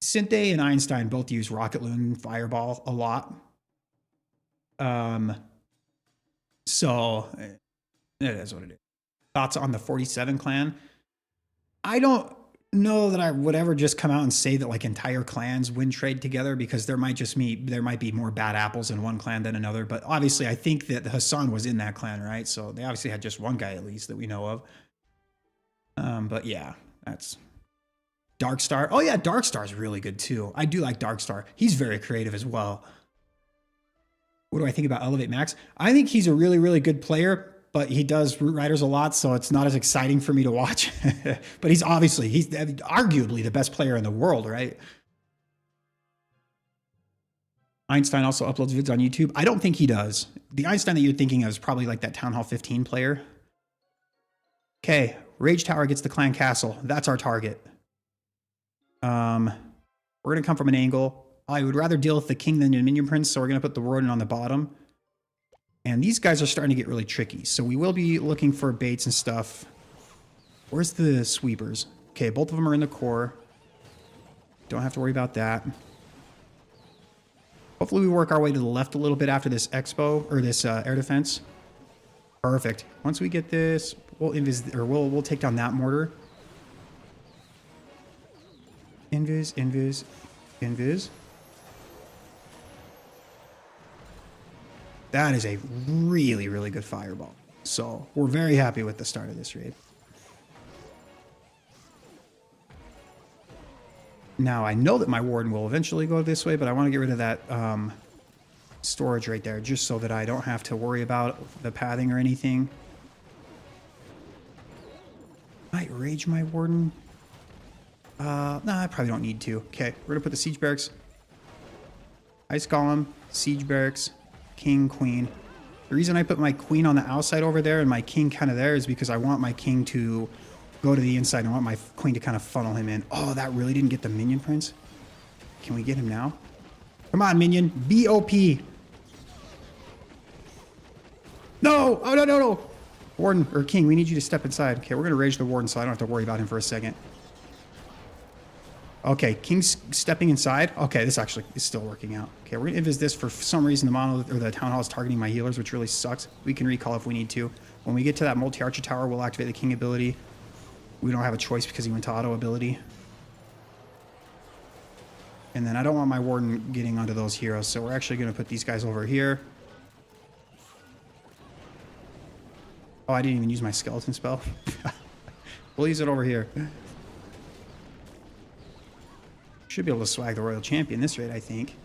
Sinte and Einstein both use Rocket Loon Fireball a lot. So it is what it is. Thoughts on the 47 clan? I don't know that I would ever just come out and say that like entire clans win trade together, because there might be more bad apples in one clan than another. But obviously I think that Hassan was in that clan, right? So they obviously had just one guy at least that we know of. But yeah, that's Darkstar. Oh yeah, Darkstar is really good too. I do like Darkstar. He's very creative as well. What do I think about Elevate Max? I think he's a really, really good player, but he does Root Riders a lot, so it's not as exciting for me to watch. But he's arguably the best player in the world, right? Einstein also uploads vids on YouTube. I don't think he does. The Einstein that you're thinking of is probably like that Town Hall 15 player. Okay, Rage Tower gets the Clan Castle. That's our target. We're going to come from an angle. I would rather deal with the King than the Minion Prince, so we're going to put the Warden on the bottom. And these guys are starting to get really tricky, so we will be looking for baits and stuff. Where's the sweepers? Okay, both of them are in the core. Don't have to worry about that. Hopefully we work our way to the left a little bit after this expo, or this air defense. Perfect. Once we get this, we'll take down that mortar. Invis, invis, invis. That is a really, really good fireball. So we're very happy with the start of this raid. Now I know that my Warden will eventually go this way, but I want to get rid of that storage right there, just so that I don't have to worry about the pathing or anything. Might rage my warden. Nah, I probably don't need to. Okay, we're gonna put the siege barracks. Ice golem, siege barracks, king, queen. The reason I put my queen on the outside over there and my king kind of there is because I want my king to go to the inside and I want my queen to kind of funnel him in. Oh, that really didn't get the minion prince. Can we get him now? Come on, minion. BOP. No! Oh, no, no, no! Warden, or king, we need you to step inside. Okay, we're going to rage the warden so I don't have to worry about him for a second. Okay, king's stepping inside. Okay, this actually is still working out. Okay, we're going to invis this. For some reason, the monolith or the town hall is targeting my healers, which really sucks. We can recall if we need to. When we get to that multi-archer tower, we'll activate the king ability. We don't have a choice because he went to auto ability. And then I don't want my warden getting onto those heroes, so we're actually going to put these guys over here. Oh, I didn't even use my skeleton spell. We'll use it over here. Should be able to swag the royal champion this rate, I think.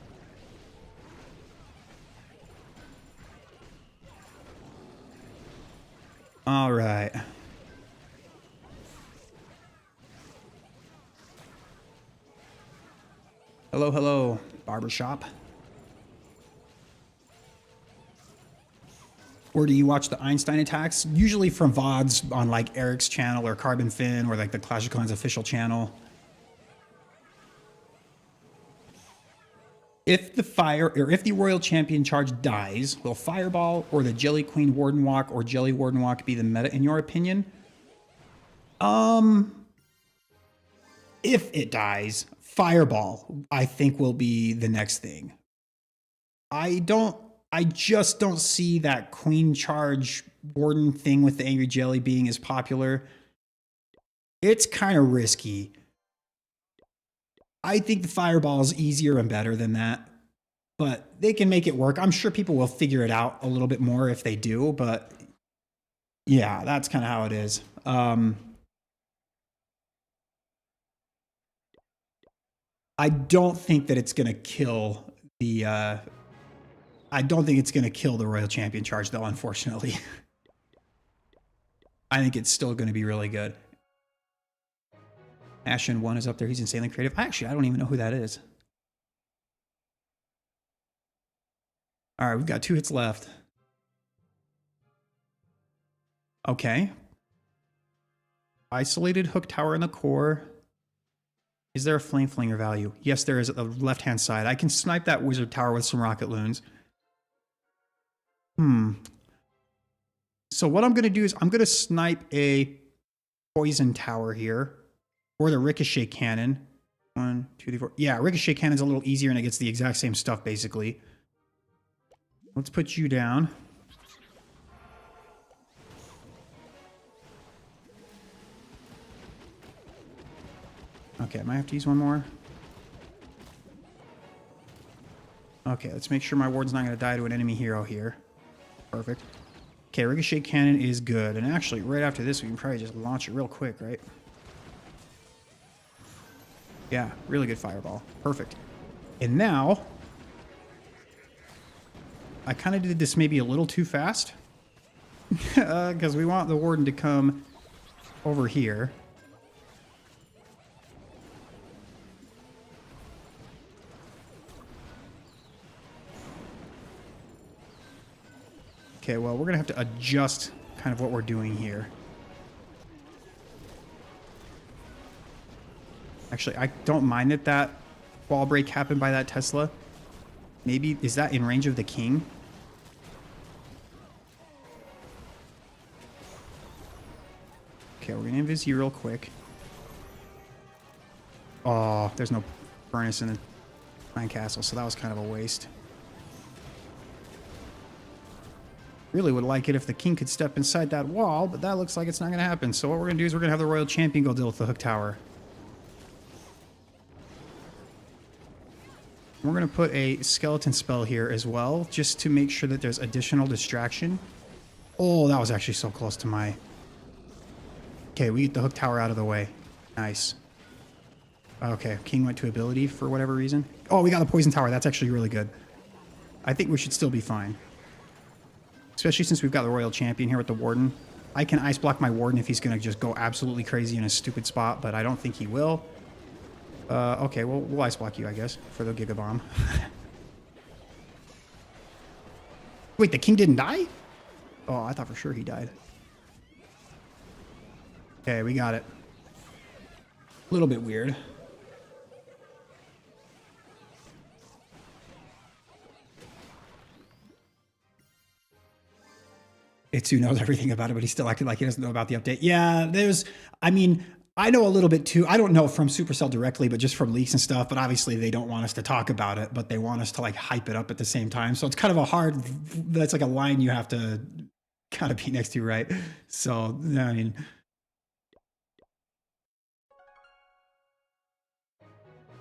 All right. Hello, hello, barbershop. Or do you watch the Einstein attacks? Usually from VODs on like Eric's channel or Carbon Fin or like the Clash of Clans official channel. If the royal champion charge dies, will Fireball or the Jelly Queen Warden Walk or Jelly Warden Walk be the meta in your opinion? If it dies, Fireball I think will be the next thing. I just don't see that Queen Charge Warden thing with the Angry Jelly being as popular. It's kind of risky. I think the Fireball is easier and better than that, but they can make it work. I'm sure people will figure it out a little bit more if they do, but yeah, that's kind of how it is. I don't think that it's going to kill the... I don't think it's going to kill the Royal Champion charge, though, unfortunately. I think it's still going to be really good. Ashen 1 is up there. He's insanely creative. Actually, I don't even know who that is. All right, we've got 2 hits left. Okay. Isolated hook tower in the core. Is there a flame flinger value? Yes, there is at the left-hand side. I can snipe that wizard tower with some rocket loons. So what I'm going to do is I'm going to snipe a poison tower here. Or the ricochet cannon. 1, 2, 3, 4. Yeah, ricochet cannon's a little easier and it gets the exact same stuff, basically. Let's put you down. Okay, I might have to use one more. Okay, let's make sure my ward's not going to die to an enemy hero here. Perfect. Okay, ricochet cannon is good. And actually, right after this, we can probably just launch it real quick, right? Yeah, really good fireball. Perfect. And now, I kind of did this maybe a little too fast. Because we want the warden to come over here. Okay, well, we're going to have to adjust kind of what we're doing here. Actually, I don't mind that wall break happened by that Tesla. Maybe, is that in range of the king? Okay, we're going to invis you real quick. Oh, there's no furnace in the Mine Castle, so that was kind of a waste. Really would like it if the king could step inside that wall, but that looks like it's not going to happen. So what we're going to do is we're going to have the royal champion go deal with the hook tower. We're going to put a skeleton spell here as well, just to make sure that there's additional distraction. Oh, that was actually so close to my... Okay, we get the hook tower out of the way. Nice. Okay, king went to ability for whatever reason. Oh, we got the poison tower. That's actually really good. I think we should still be fine. Especially since we've got the royal champion here with the warden. I can ice block my Warden if he's going to just go absolutely crazy in a stupid spot, but I don't think he will. Okay, well, we'll ice block you, I guess, for the Giga Bomb. Wait, the king didn't die? Oh, I thought for sure he died. Okay, we got it. A little bit weird. Itsu knows everything about it, but he's still acting like he doesn't know about the update. Yeah, I mean, I know a little bit too. I don't know from Supercell directly, but just from leaks and stuff. But obviously they don't want us to talk about it, but they want us to like hype it up at the same time. So it's kind of a hard, that's like a line you have to kind of be next to, right? So, I mean,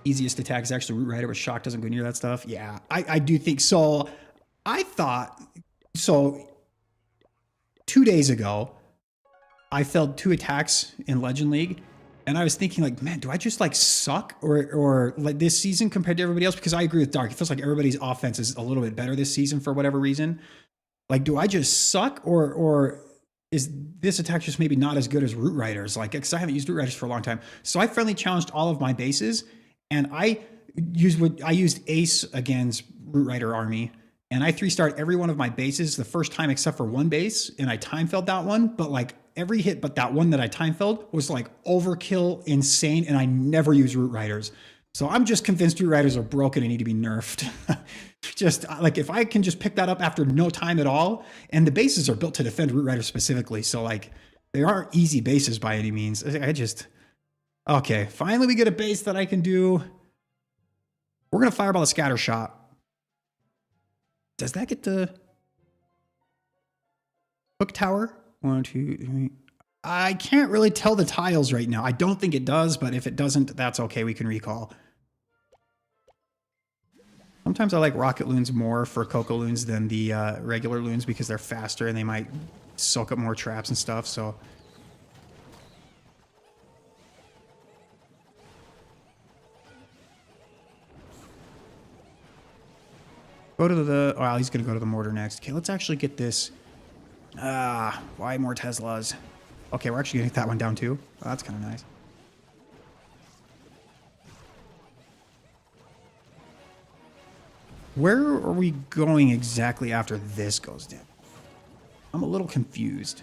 easiest attack is actually Root Rider, but Shock doesn't go near that stuff. Yeah, I do think so. I thought, so 2 days ago, I failed 2 attacks in Legend League, and I was thinking like, man, do I just like suck or like this season compared to everybody else? Because I agree with Dark. It feels like everybody's offense is a little bit better this season for whatever reason. Like, do I just suck or is this attack just maybe not as good as Root Riders? Like, because I haven't used Root Riders for a long time. So I friendly challenged all of my bases, and I used Ace against Root Rider army. And I 3-starred every one of my bases the first time except for one base, and I time failed that one. But like every hit but that one that I time failed was like overkill, insane, and I never use Root Riders. So I'm just convinced Root Riders are broken and need to be nerfed. Just like if I can just pick that up after no time at all, and the bases are built to defend Root Riders specifically, so like they aren't easy bases by any means. Okay, finally we get a base that I can do. We're gonna fireball a scatter shot. Does that get the hook tower? 1, 2, 3. I can't really tell the tiles right now. I don't think it does, but if it doesn't, that's okay. We can recall. Sometimes I like rocket loons more for cocoa loons than the regular loons because they're faster and they might soak up more traps and stuff. So go to the, oh, he's going to go to the mortar next. Okay, let's actually get this. Why more Teslas? Okay, we're actually going to get that one down too. Oh, that's kind of nice. Where are we going exactly after this goes down? I'm a little confused.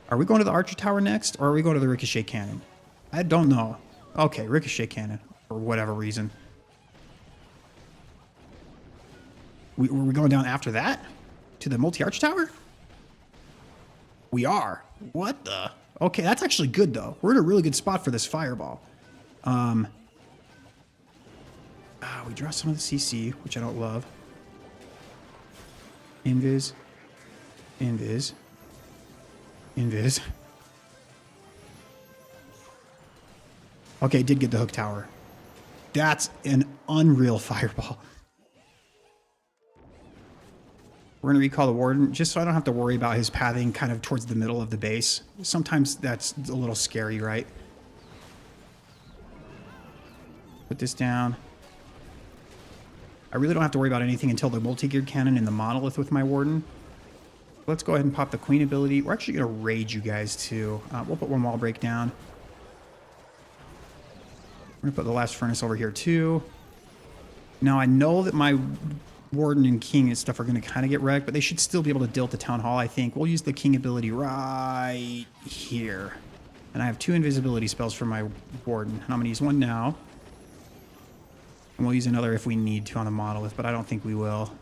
Are we going to the Archer Tower next, or are we going to the Ricochet Cannon? I don't know. Okay, Ricochet Cannon, for whatever reason. Were we going down after that? To the multi-arch tower? We are. What the? Okay, that's actually good, though. We're in a really good spot for this fireball. We draw some of the CC, which I don't love. Invis. Invis. Invis. Okay, did get the hook tower. That's an unreal fireball. We're going to recall the Warden, just so I don't have to worry about his pathing kind of towards the middle of the base. Sometimes that's a little scary, right? Put this down. I really don't have to worry about anything until the multi-geared cannon and the monolith with my Warden. Let's go ahead and pop the Queen ability. We're actually going to rage you guys too. We'll put one wall break down. We're going to put the last furnace over here too. Now I know that my Warden and King and stuff are going to kind of get wrecked, but they should still be able to deal at the Town Hall, I think. We'll use the King ability right here. And I have 2 invisibility spells for my Warden. And I'm going to use one now. And we'll use another if we need to on the monolith, but I don't think we will.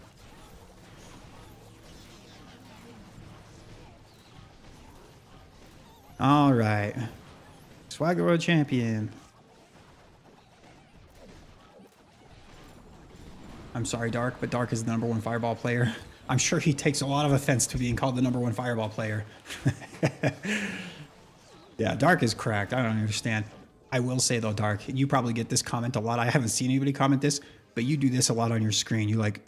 All right. Swagger World Champion. I'm sorry, Dark, but Dark is the #1 Fireball player. I'm sure he takes a lot of offense to being called the #1 Fireball player. Yeah, Dark is cracked. I don't understand. I will say, though, Dark, you probably get this comment a lot. I haven't seen anybody comment this, but you do this a lot on your screen. You, like,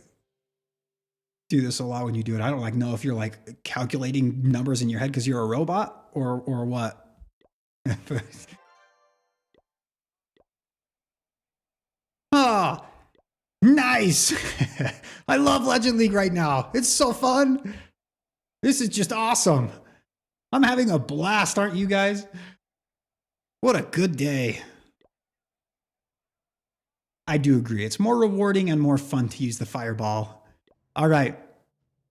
do this a lot when you do it. I don't, like, know if you're, like, calculating numbers in your head because you're a robot or what. Oh, Nice. I love Legend League right now. It's so fun. This is just awesome. I'm having a blast, aren't you guys? What a good day. I do agree. It's more rewarding and more fun to use the fireball. All right.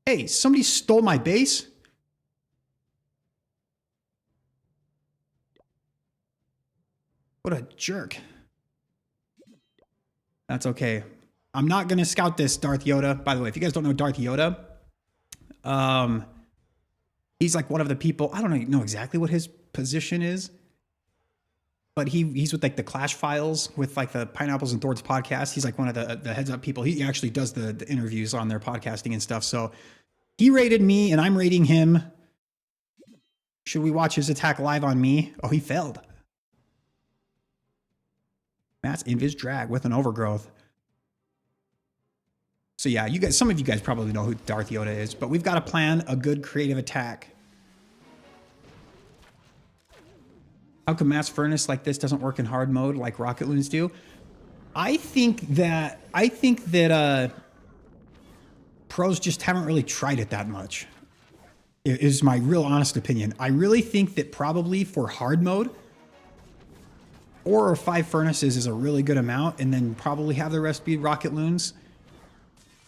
Hey, somebody stole my base. What a jerk. That's okay. I'm not going to scout this Darth Yoda. By the way, if you guys don't know Darth Yoda, he's like one of the people, I don't know exactly what his position is, but he's with like the Clash Files with like the Pineapples and Thorns podcast. He's like one of the heads up people. He actually does the interviews on their podcasting and stuff. So he rated me and I'm rating him. Should we watch his attack live on me? Oh, he failed. Matt's Invis Drag with an overgrowth. So yeah, you guys, some of you guys probably know who Darth Yoda is, but we've got to plan a good creative attack. How come Mass Furnace like this doesn't work in hard mode like Rocket Loons do? I think that pros just haven't really tried it that much. It is my real honest opinion. I really think that probably for hard mode, 4 or 5 furnaces is a really good amount, and then probably have the rest be Rocket Loons.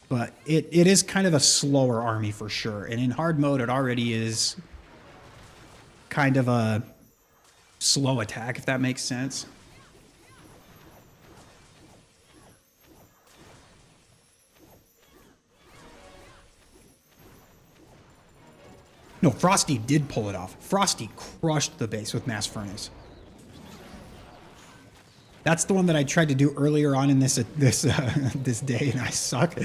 But it is kind of a slower army for sure. And in hard mode, it already is kind of a slow attack, if that makes sense. No, Frosty did pull it off. Frosty crushed the base with Mass Furnace. That's the one that I tried to do earlier on in this day, and I suck.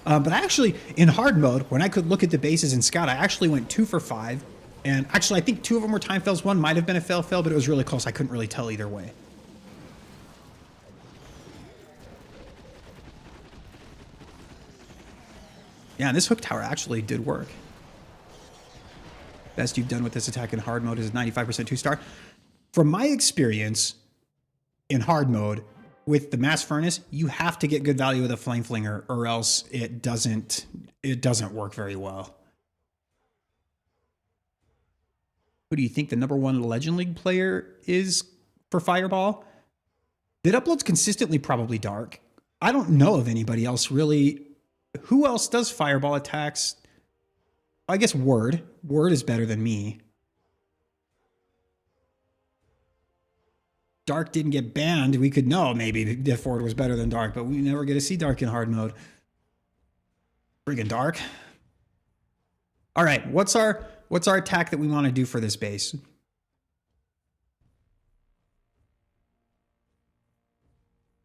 But actually, in hard mode, when I could look at the bases in Scout, I actually went 2 for 5. And actually, I think 2 of them were time fails. 1 might have been a fail, but it was really close. I couldn't really tell either way. Yeah, this hook tower actually did work. Best you've done with this attack in hard mode is 95% 2-star. From my experience in hard mode with the Mass Furnace, you have to get good value with a Flame Flinger, or else it doesn't work very well. Who do you think the #1 Legend League player is for Fireball? That uploads consistently, probably Dark. I don't know of anybody else really. Who else does Fireball attacks? I guess Word. Word is better than me. Dark didn't get banned. We could know maybe if Word was better than Dark, but we never get to see Dark in hard mode. Friggin' Dark. All right, what's our attack that we want to do for this base?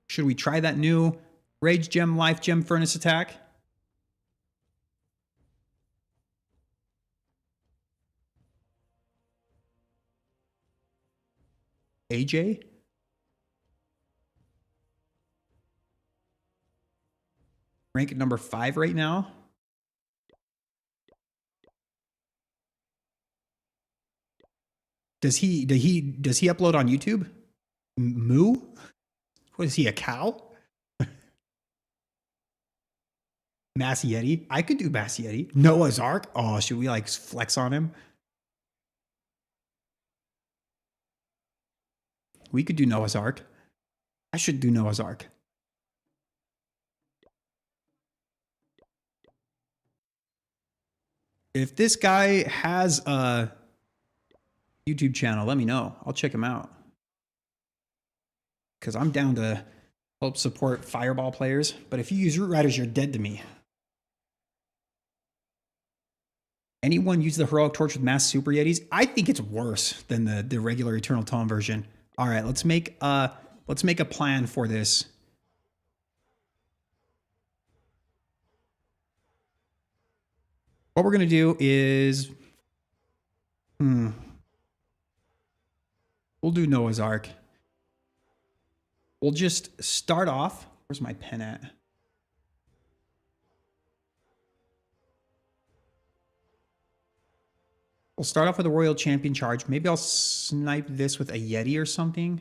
Should we try that new Rage Gem, Life Gem, Furnace attack? AJ? Rank at number 5 right now. Does he upload on YouTube? Moo? What is he, a cow? Mass Yeti? I could do Mass Yeti. Noah's Ark? Oh, should we like flex on him? We could do Noah's Ark. I should do Noah's Ark. If this guy has a YouTube channel, let me know. I'll check him out. Because I'm down to help support Fireball players. But if you use Root Riders, you're dead to me. Anyone use the Heroic Torch with Mass Super Yetis? I think it's worse than the regular Eternal Tome version. All right, let's make a plan for this. What we're gonna do is, we'll do Noah's Ark. We'll just start off. Where's my pen at? We'll start off with a Royal Champion charge. Maybe I'll snipe this with a Yeti or something.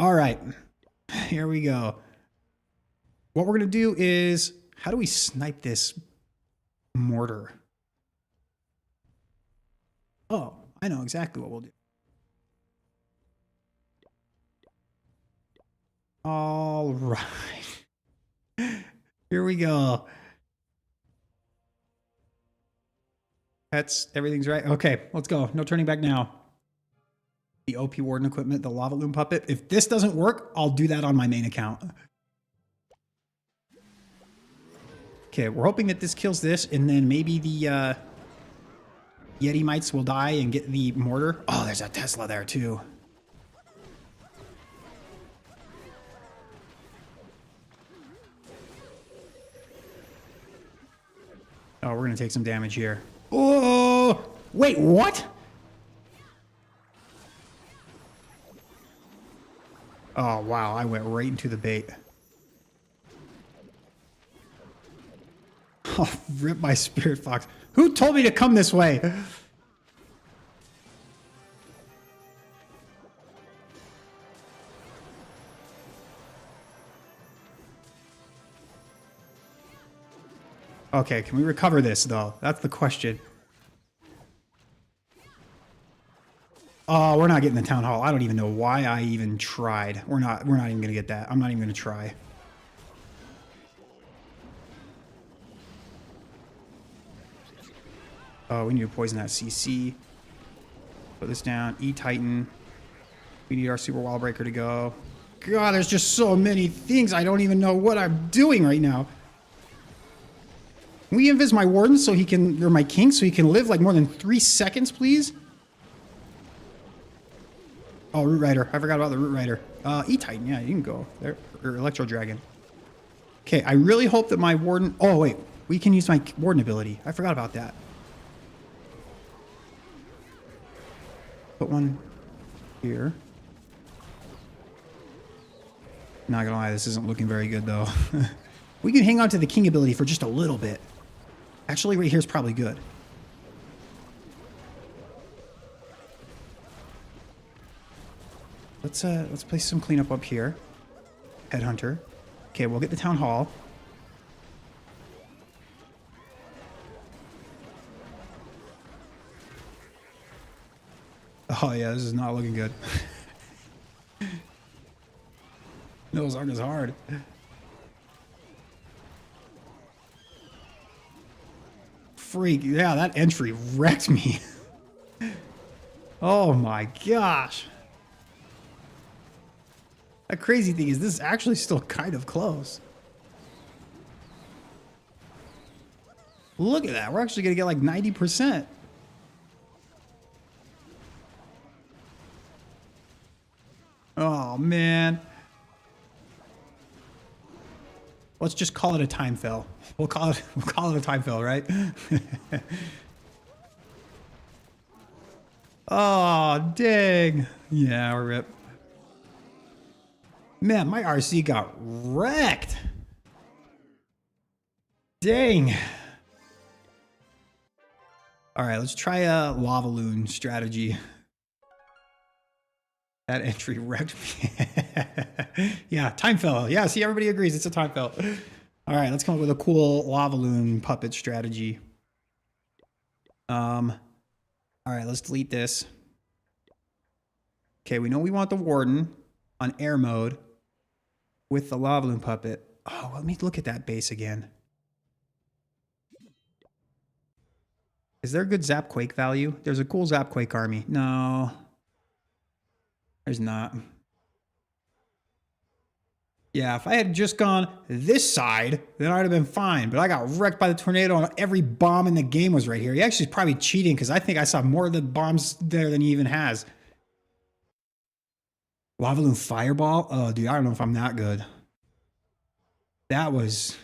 All right, here we go. What we're going to do is, how do we snipe this mortar? Oh, I know exactly what we'll do. All right. Here we go. Everything's right. Okay, let's go. No turning back now. The OP Warden equipment, the lava loom puppet. If this doesn't work, I'll do that on my main account. Okay, we're hoping that this kills this, and then maybe the Yeti mites will die and get the mortar. Oh, there's a Tesla there too. Oh, we're gonna take some damage here. Oh, wait, what? Oh, wow, I went right into the bait. Oh, rip my spirit fox. Who told me to come this way? Okay, can we recover this though? That's the question. Oh, we're not getting the town hall. I don't even know why I even tried. We're not even gonna get that. I'm not even gonna try. Oh, we need to poison that CC. Put this down. E-Titan. We need our Super Wall Breaker to go. God, there's just so many things. I don't even know what I'm doing right now. Can we invis my Warden so he can, or my King, so he can live like more than 3 seconds, please? Oh, Root Rider. I forgot about the Root Rider. E-Titan. Yeah, you can go there. Or Electro Dragon. Okay, I really hope that my Warden... Oh, wait. We can use my Warden ability. I forgot about that. Put one here. Not gonna lie, this isn't looking very good though. We can hang on to the King ability for just a little bit. Actually, right here is probably good. Let's place some cleanup up here. Headhunter. Okay, we'll get the town hall. Oh yeah, this is not looking good. Noah's Ark is hard. Freak, yeah, that entry wrecked me. Oh my gosh. The crazy thing is this is actually still kind of close. Look at that, we're actually gonna get like 90%. Oh man. Let's just call it a time fail. We'll call it a time fail, right? Oh, dang. Yeah, we're rip. Man, my RC got wrecked. Dang. All right, let's try a lava loon strategy. That entry wrecked me. Yeah, time fell. Yeah, see, everybody agrees it's a time fell. All right, let's come up with a cool lava loon puppet strategy. All right, let's delete this. Okay, we know we want the Warden on air mode with the lava loon puppet. Oh, let me look at that base again. Is there a good Zap Quake value? There's a cool Zap Quake army. No. There's not. Yeah, if I had just gone this side, then I'd have been fine. But I got wrecked by the tornado and every bomb in the game was right here. He actually is probably cheating because I think I saw more of the bombs there than he even has. Lava Loon Fireball? Oh, dude, I don't know if I'm that good. That was...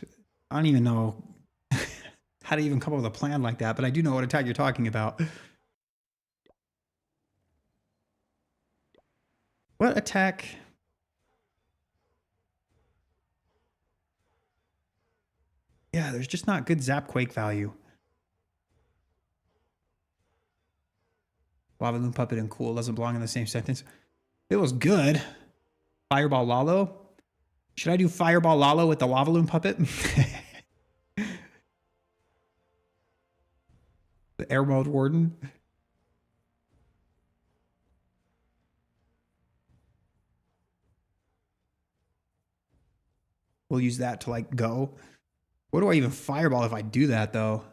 I don't even know how to even come up with a plan like that, but I do know what attack you're talking about. What attack? Yeah, there's just not good Zap Quake value. Lava Loon Puppet and cool doesn't belong in the same sentence. It was good. Fireball Lalo. Should I do Fireball Lalo with the lava loon puppet? The air mode warden. We'll use that to like go. What do I even fireball if I do that though?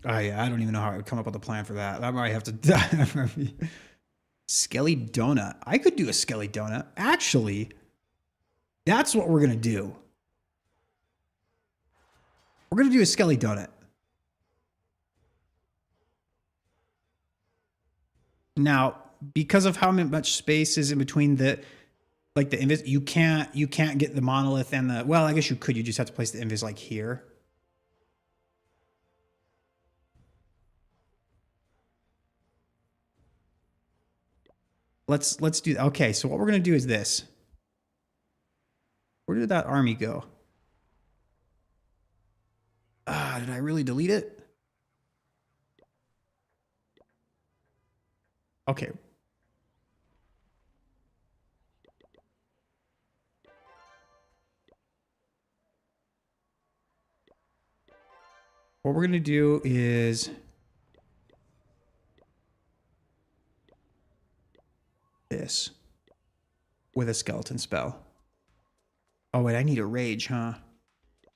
Oh yeah, I don't even know how I would come up with a plan for that. I might have to. Skelly donut. I could do a Skelly donut. Actually, that's what we're gonna do. We're gonna do a Skelly donut. Now, because of how much space is in between the, like the invis, you can't get the monolith and the. Well, I guess you could. You just have to place the invis like here. Let's do. Okay, so what we're gonna do is this. Where did that army go? Did I really delete it? Okay. What we're gonna do is this with a skeleton spell. Oh wait, I need a rage, huh?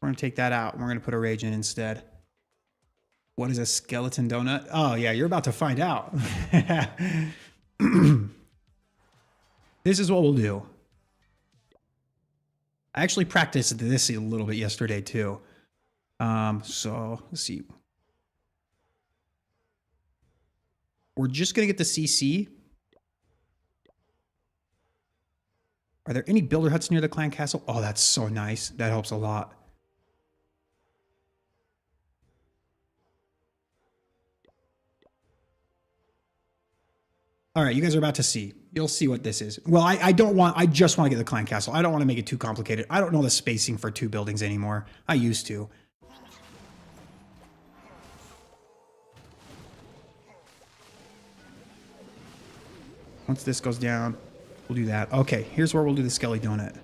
We're gonna take that out and we're gonna put a rage in instead. What is a skeleton donut? Oh yeah, you're about to find out. This is what we'll do. I actually practiced this a little bit yesterday too. So let's see. We're just gonna get the CC. Are there any builder huts near the clan castle? Oh, that's so nice. That helps a lot. All right, you guys are about to see. You'll see what this is. Well, I just want to get the clan castle. I don't want to make it too complicated. I don't know the spacing for 2 buildings anymore. I used to. Once this goes down, we'll do that. Okay, here's where we'll do the Skelly donut.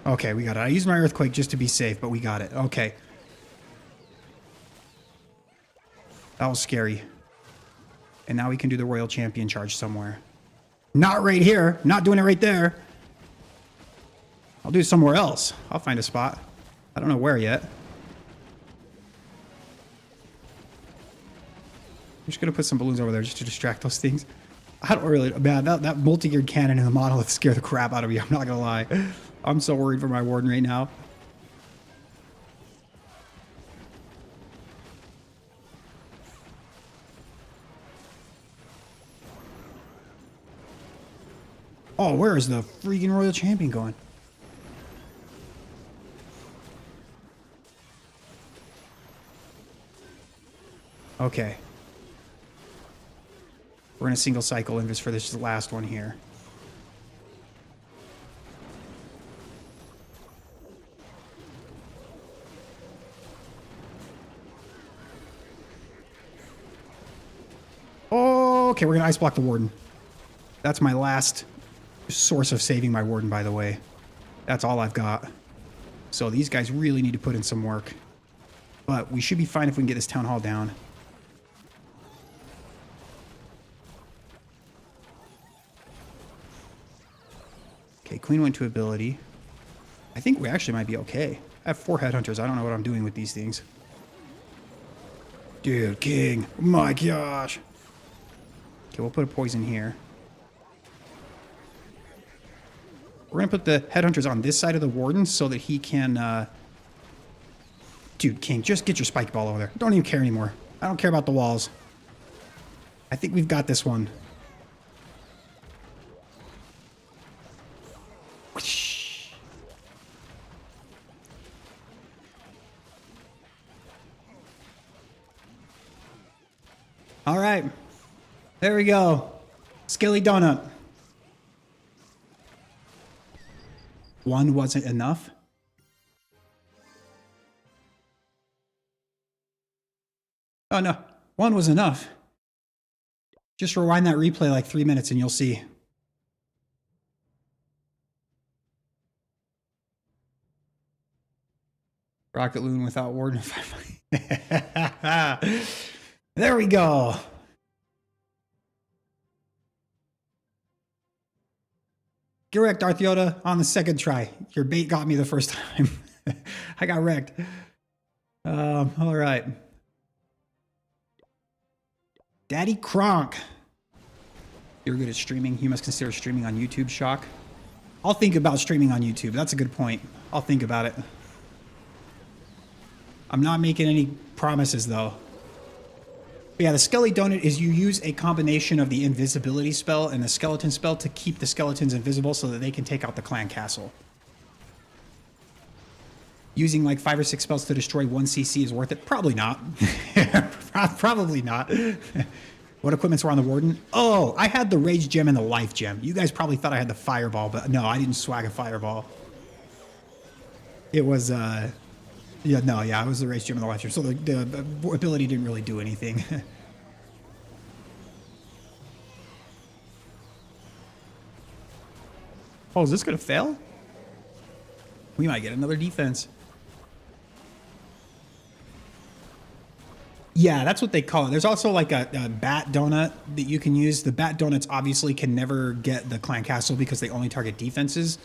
Okay, we got it. I used my earthquake just to be safe, but we got it. Okay. That was scary. And now we can do the Royal Champion charge somewhere. Not right here. Not doing it right there. I'll do it somewhere else. I'll find a spot. I don't know where yet. I'm just going to put some balloons over there just to distract those things. I don't really... Man, that multi-geared cannon in the monolith scared the crap out of me. I'm not going to lie. I'm so worried for my warden right now. Oh, where is the freaking Royal Champion going? Okay. We're going to single cycle invis for this last one here. Okay, we're going to ice block the warden. That's my last source of saving my warden, by the way. That's all I've got. So these guys really need to put in some work. But we should be fine if we can get this town hall down. Okay, Queen went to ability. I think we actually might be okay. I have 4 headhunters. I don't know what I'm doing with these things. Dude, king. Oh my gosh. Okay, we'll put a poison here. We're going to put the headhunters on this side of the warden so that he can... Dude, king, just get your spike ball over there. Don't even care anymore. I don't care about the walls. I think we've got this one. All right. There we go. Skelly donut. One wasn't enough. Oh no, one was enough. Just rewind that replay like 3 minutes and you'll see. Rocket Loon without Warden. There we go. Get wrecked, Darth Yoda, on the second try. Your bait got me the first time. I got wrecked. All right. Daddy Kronk. You're good at streaming. You must consider streaming on YouTube, Shock. I'll think about streaming on YouTube. That's a good point. I'll think about it. I'm not making any promises, though. But yeah, the Skelly Donut is you use a combination of the invisibility spell and the skeleton spell to keep the skeletons invisible so that they can take out the clan castle. Using like 5 or 6 spells to destroy 1 CC is worth it? Probably not. Probably not. What equipments were on the Warden? Oh, I had the Rage Gem and the Life Gem. You guys probably thought I had the Fireball, but no, I didn't swag a Fireball. It was, it was the Rage Gem and the Life Gem. So the ability didn't really do anything. Oh, is this going to fail? We might get another defense. Yeah, that's what they call it. There's also like a bat donut that you can use. The bat donuts obviously can never get the clan castle because they only target defenses.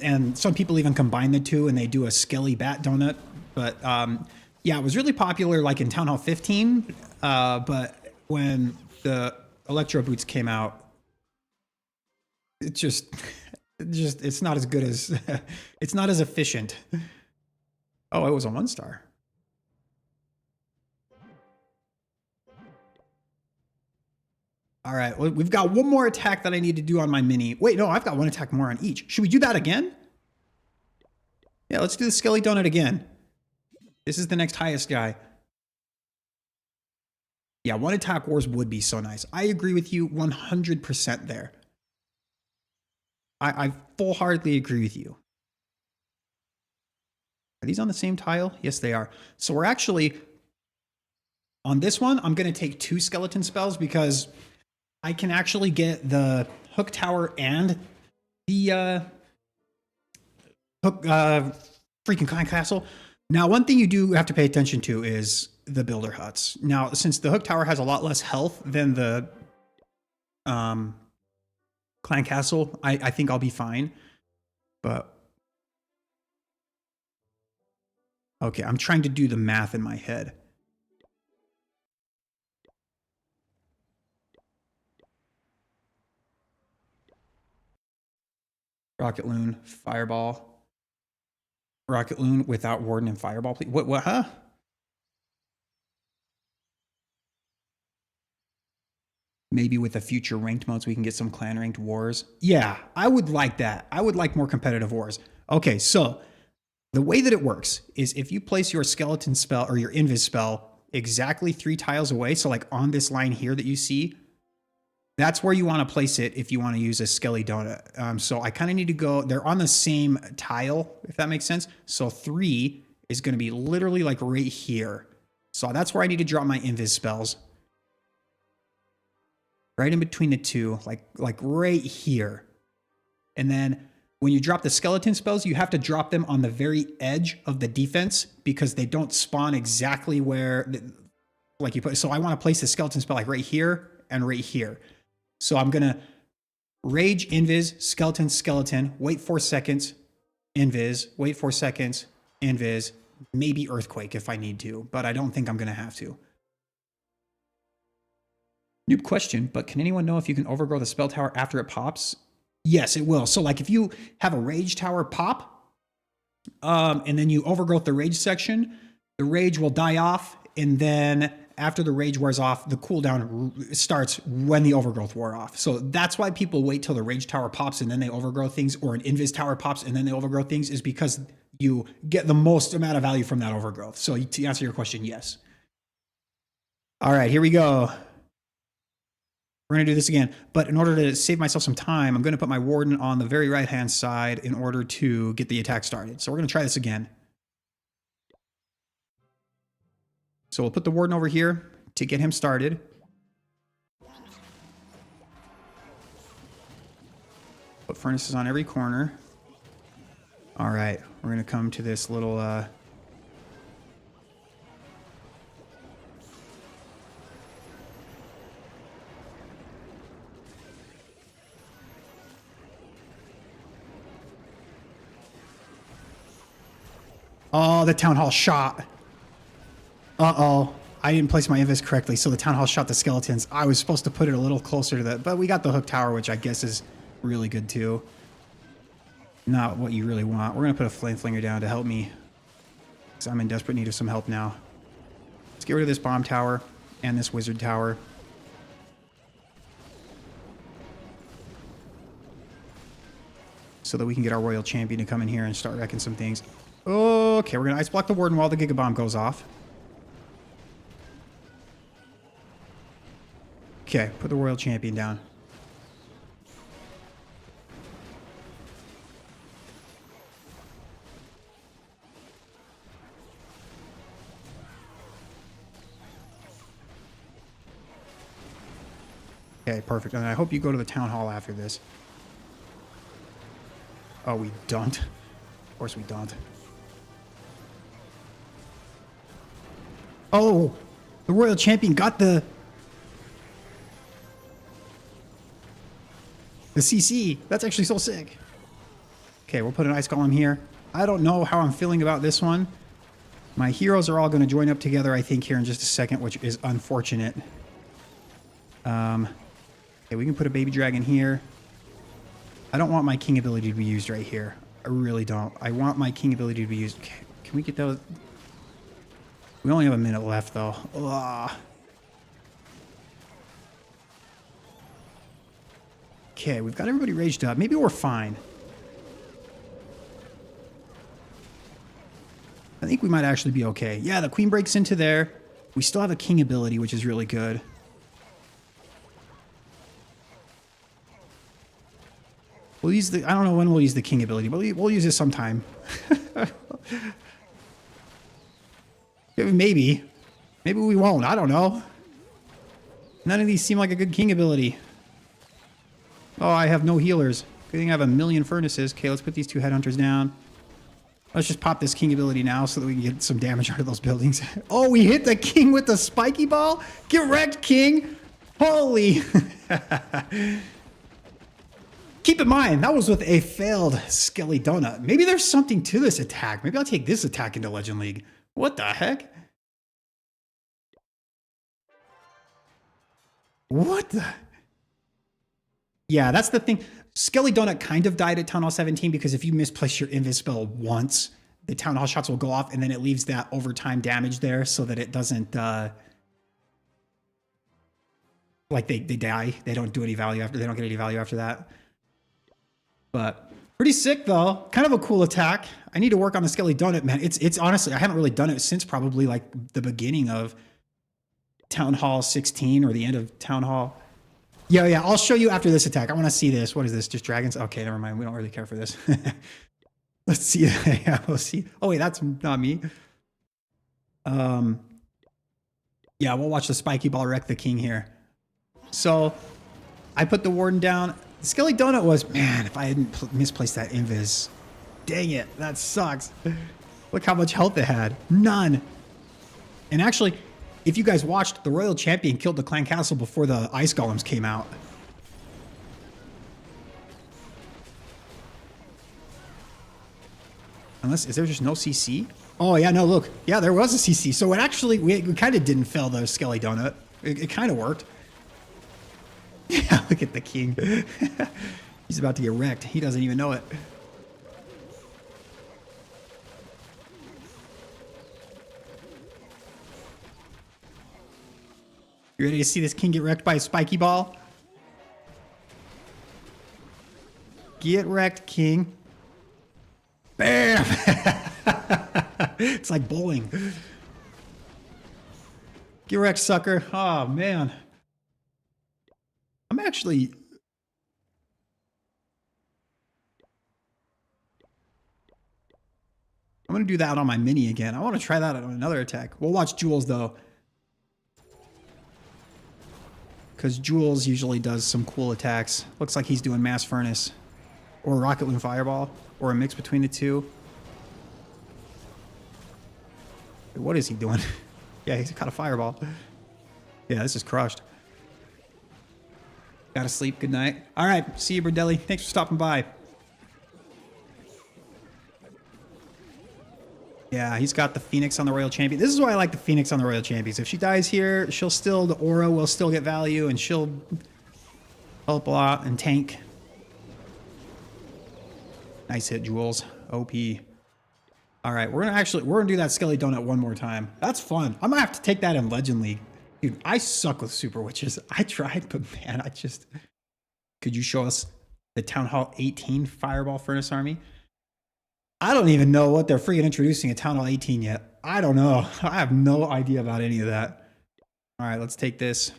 And some people even combine the two and they do a Skelly bat donut. But yeah, it was really popular like in Town Hall 15. But when the Electro Boots came out, it's not as good as, it's not as efficient. Oh, it was a 1-star. All right, well, we've got one more attack that I need to do on my mini. Wait, no, I've got one attack more on each. Should we do that again? Yeah, let's do the Skelly Donut again. This is the next highest guy. Yeah, 1 attack wars would be so nice. I agree with you 100% there. I full-heartedly agree with you. Are these on the same tile? Yes, they are. So we're actually, on this one, I'm going to take 2 skeleton spells because I can actually get the Hook Tower and the freaking clan castle. Now, one thing you do have to pay attention to is the builder huts. Now, since the Hook Tower has a lot less health than the clan castle, I think I'll be fine. But okay, I'm trying to do the math in my head. Rocket Loon, Fireball. Rocket Loon without Warden and Fireball, please. What, huh? Maybe with the future ranked modes, we can get some clan ranked wars. Yeah, I would like that. I would like more competitive wars. Okay, so the way that it works is if you place your skeleton spell or your invis spell exactly 3 tiles away, so like on this line here that you see, that's where you want to place it if you want to use a Skelly Donut. So I kind of need to go, they're on the same tile, if that makes sense. So 3 is going to be literally like right here. So that's where I need to drop my invis spells. Right in between the 2, like right here. And then when you drop the skeleton spells, you have to drop them on the very edge of the defense because they don't spawn exactly where, like you put. So I want to place the skeleton spell like right here and right here. So I'm going to rage, invis, skeleton, skeleton, wait 4 seconds, invis, wait 4 seconds, invis, maybe earthquake if I need to, but I don't think I'm going to have to. Noob question, but can anyone know if you can overgrow the spell tower after it pops? Yes, it will. So like if you have a rage tower pop, and then you overgrowth the rage section, the rage will die off, and then after the rage wears off, the cooldown starts when the overgrowth wore off. So that's why people wait till the rage tower pops and then they overgrow things, or an invis tower pops and then they overgrow things, is because you get the most amount of value from that overgrowth. So to answer your question, yes. All right, here we go. We're going to do this again. But in order to save myself some time, I'm going to put my warden on the very right-hand side in order to get the attack started. So we're going to try this again. So we'll put the warden over here to get him started. Put furnaces on every corner. All right, we're going to come to this little... Oh, the town hall shot. Uh-oh. I didn't place my invis correctly, so the town hall shot the skeletons. I was supposed to put it a little closer to that, but we got the hook tower, which I guess is really good too. Not what you really want. We're going to put a flame flinger down to help me, because I'm in desperate need of some help now. Let's get rid of this bomb tower and this wizard tower. So that we can get our royal champion to come in here and start wrecking some things. Okay, we're going to ice block the warden while the giga bomb goes off. Okay, put the royal champion down. Okay, perfect. And I hope you go to the town hall after this. Oh, we don't. Of course we don't. Oh, the royal champion got the CC. That's actually so sick. Okay, we'll put an ice golem here. I don't know how I'm feeling about this one. My heroes are all going to join up together, I think, here in just a second, which is unfortunate. Okay, we can put a baby dragon here. I don't want my king ability to be used right here. I really don't. I want my king ability to be used. Okay, can we get those? We only have a minute left, though. Ugh. Okay, we've got everybody raged up. Maybe we're fine. I think we might actually be okay. Yeah, the queen breaks into there. We still have a king ability, which is really good. We'll use the... I don't know when we'll use the king ability, but we'll use it sometime. Maybe. Maybe we won't. I don't know. None of these seem like a good king ability. Oh, I have no healers. Good thing I have a million furnaces. Okay, let's put these two headhunters down. Let's just pop this king ability now so that we can get some damage out of those buildings. Oh, we hit the king with the spiky ball? Get wrecked, king! Holy! Keep in mind, that was with a failed Skelly donut. Maybe there's something to this attack. Maybe I'll take this attack into Legend League. What the heck? What the... Yeah, that's the thing. Skelly Donut kind of died at Town Hall 17 because if you misplace your invis spell once, the Town Hall shots will go off and then it leaves that overtime damage there so that it doesn't... like they die. They don't do any value after... They don't get any value after that. But pretty sick, though. Kind of a cool attack. I need to work on the Skelly Donut, man. It's honestly... I haven't really done it since probably like the beginning of Town Hall 16 or the end of Town Hall... Yeah, I'll show you after this attack. I want to see this. What is this? Just dragons? Okay, never mind. We don't really care for this. Let's see. Yeah, we'll see. Oh, wait, that's not me. Yeah, we'll watch the spiky ball wreck the king here. So, I put the warden down. The Skelly Donut was... Man, if I hadn't misplaced that invis. Dang it. That sucks. Look how much health it had. None. And actually... If you guys watched, the Royal Champion killed the Clan Castle before the Ice Golems came out. Unless, is there just no CC? Oh, yeah, no, look. Yeah, there was a CC. So it actually, we kind of didn't fail the Skelly Donut. It kind of worked. Yeah, look at the king. He's about to get wrecked. He doesn't even know it. You ready to see this king get wrecked by a spiky ball? Get wrecked, king. Bam! It's like bowling. Get wrecked, sucker. Oh, man. actually... I'm going to do that on my mini again. I want to try that on another attack. We'll watch Jules, though. Because Jules usually does some cool attacks. Looks like he's doing Mass Furnace. Or Rocket Loom Fireball. Or a mix between the two. What is he doing? Yeah, he's got a Fireball. Yeah, this is crushed. Gotta sleep. Good night. All right. See you, Bradelli. Thanks for stopping by. Yeah, he's got the Phoenix on the Royal Champion. This is why I like the Phoenix on the Royal Champions. If she dies here, she'll still, the aura will still get value, and she'll help a lot and tank. Nice hit, Jules. OP. All right, we're gonna do that Skelly Donut one more time. That's fun. I'm gonna have to take that in Legend League. Dude, I suck with Super Witches. I tried, but man, could you show us the Town Hall 18 Fireball Furnace Army? I don't even know what they're freaking introducing at Town Hall 18 yet. I don't know. I have no idea about any of that. All right, let's take this.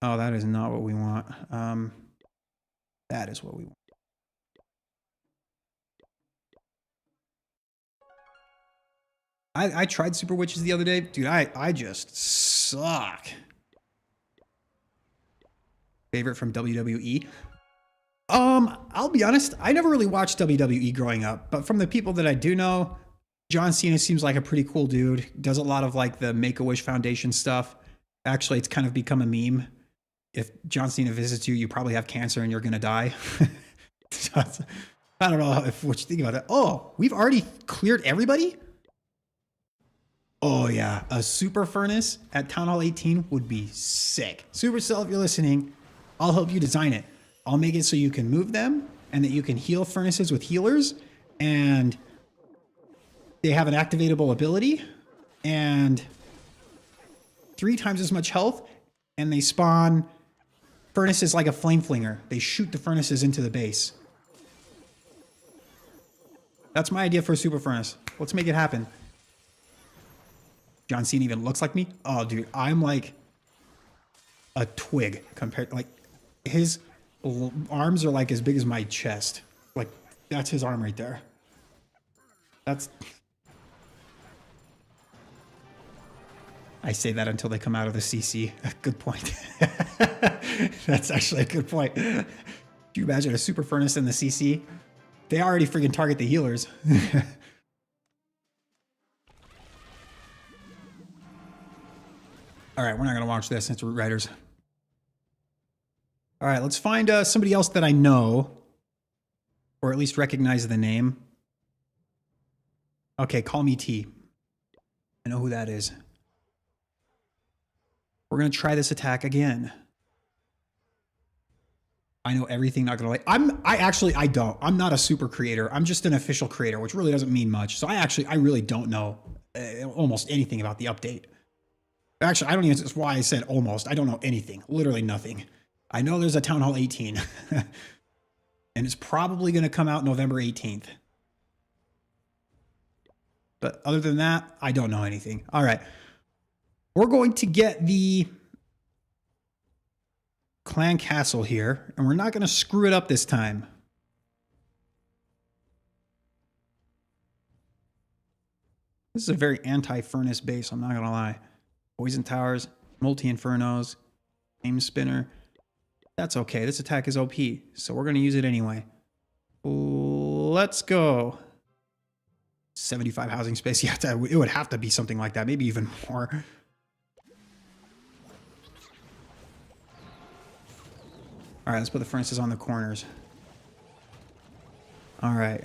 Oh, that is not what we want. That is what we want. I tried Super Witches the other day. Dude, I just suck. Favorite from WWE? I'll be honest, I never really watched WWE growing up, but from the people that I do know, John Cena seems like a pretty cool dude. Does a lot of like the Make-A-Wish Foundation stuff. Actually, it's kind of become a meme. If John Cena visits you, you probably have cancer and you're gonna die. So I don't know what you think about that. Oh, we've already cleared everybody? Oh yeah, a super furnace at Town Hall 18 would be sick. Supercell, if you're listening, I'll help you design it. I'll make it so you can move them and that you can heal furnaces with healers, and they have an activatable ability and 3 times as much health, and they spawn furnaces like a flame flinger. They shoot the furnaces into the base. That's my idea for a super furnace. Let's make it happen. John Cena even looks like me. Oh, dude, I'm like a twig compared, like his arms are like as big as my chest. Like that's his arm right there. That's, I say that until they come out of the CC. Good point. That's actually a good point. Do you imagine a super furnace in the CC? They already freaking target the healers. All right, we're not going to watch this. It's Root Riders. All right, let's find somebody else that I know, or at least recognize the name. Okay, call me T. I know who that is. We're going to try this attack again. I know everything, not going to lie. I don't. I'm not a super creator. I'm just an official creator, which really doesn't mean much. So I really don't know almost anything about the update. Actually, I don't even, that's why I said almost. I don't know anything, literally nothing. I know there's a Town Hall 18 and it's probably going to come out November 18th. But other than that, I don't know anything. All right. We're going to get the Clan Castle here, and we're not going to screw it up this time. This is a very anti-furnace base, I'm not going to lie. Poison Towers, Multi-Infernos, Aim Spinner. That's okay. This attack is OP, so we're going to use it anyway. Let's go. 75 housing space. Yeah, it would have to be something like that. Maybe even more. All right, let's put the furnaces on the corners. All right.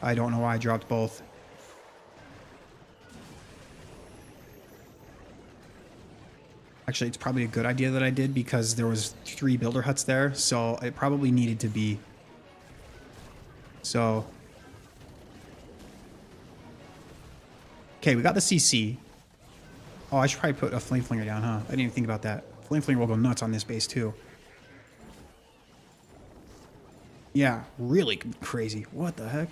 I don't know why I dropped both. Actually, it's probably a good idea that I did because there was 3 builder huts there, so it probably needed to be. So, okay, we got the CC. Oh, I should probably put a Flame Flinger down, huh? I didn't even think about that. Flame Flinger will go nuts on this base too. Yeah, really crazy. What the heck?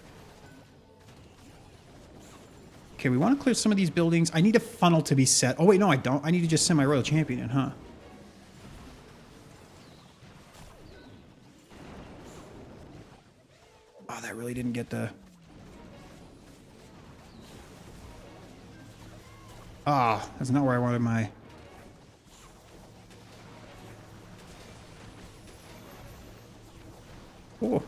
Okay, we want to clear some of these buildings. I need a funnel to be set. Oh, wait, no, I don't. I need to just send my Royal Champion in, huh? Oh, that really didn't get the... Ah, that's not where I wanted my... Oh.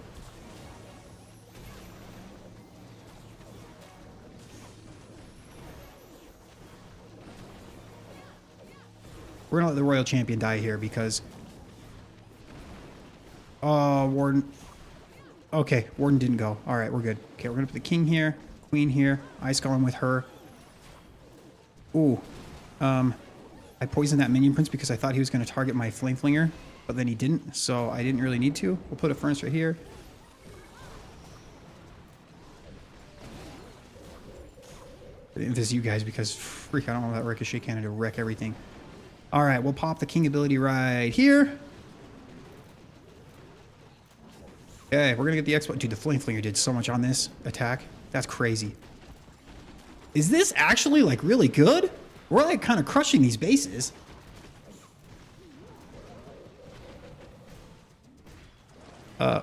We're gonna let the Royal Champion die here because... Oh, Warden. Okay, Warden didn't go. All right, we're good. Okay, we're gonna put the King here, Queen here, Ice Golem with her. Ooh. I poisoned that Minion Prince because I thought he was gonna target my Flame Flinger, but then he didn't, so I didn't really need to. We'll put a Furnace right here. This you guys because freak, I don't want that Ricochet Cannon to wreck everything. All right, we'll pop the King ability right here. Okay, we're gonna get the Expo. Dude, the Flame Flinger did so much on this attack. That's crazy. Is this actually like really good? We're like kind of crushing these bases.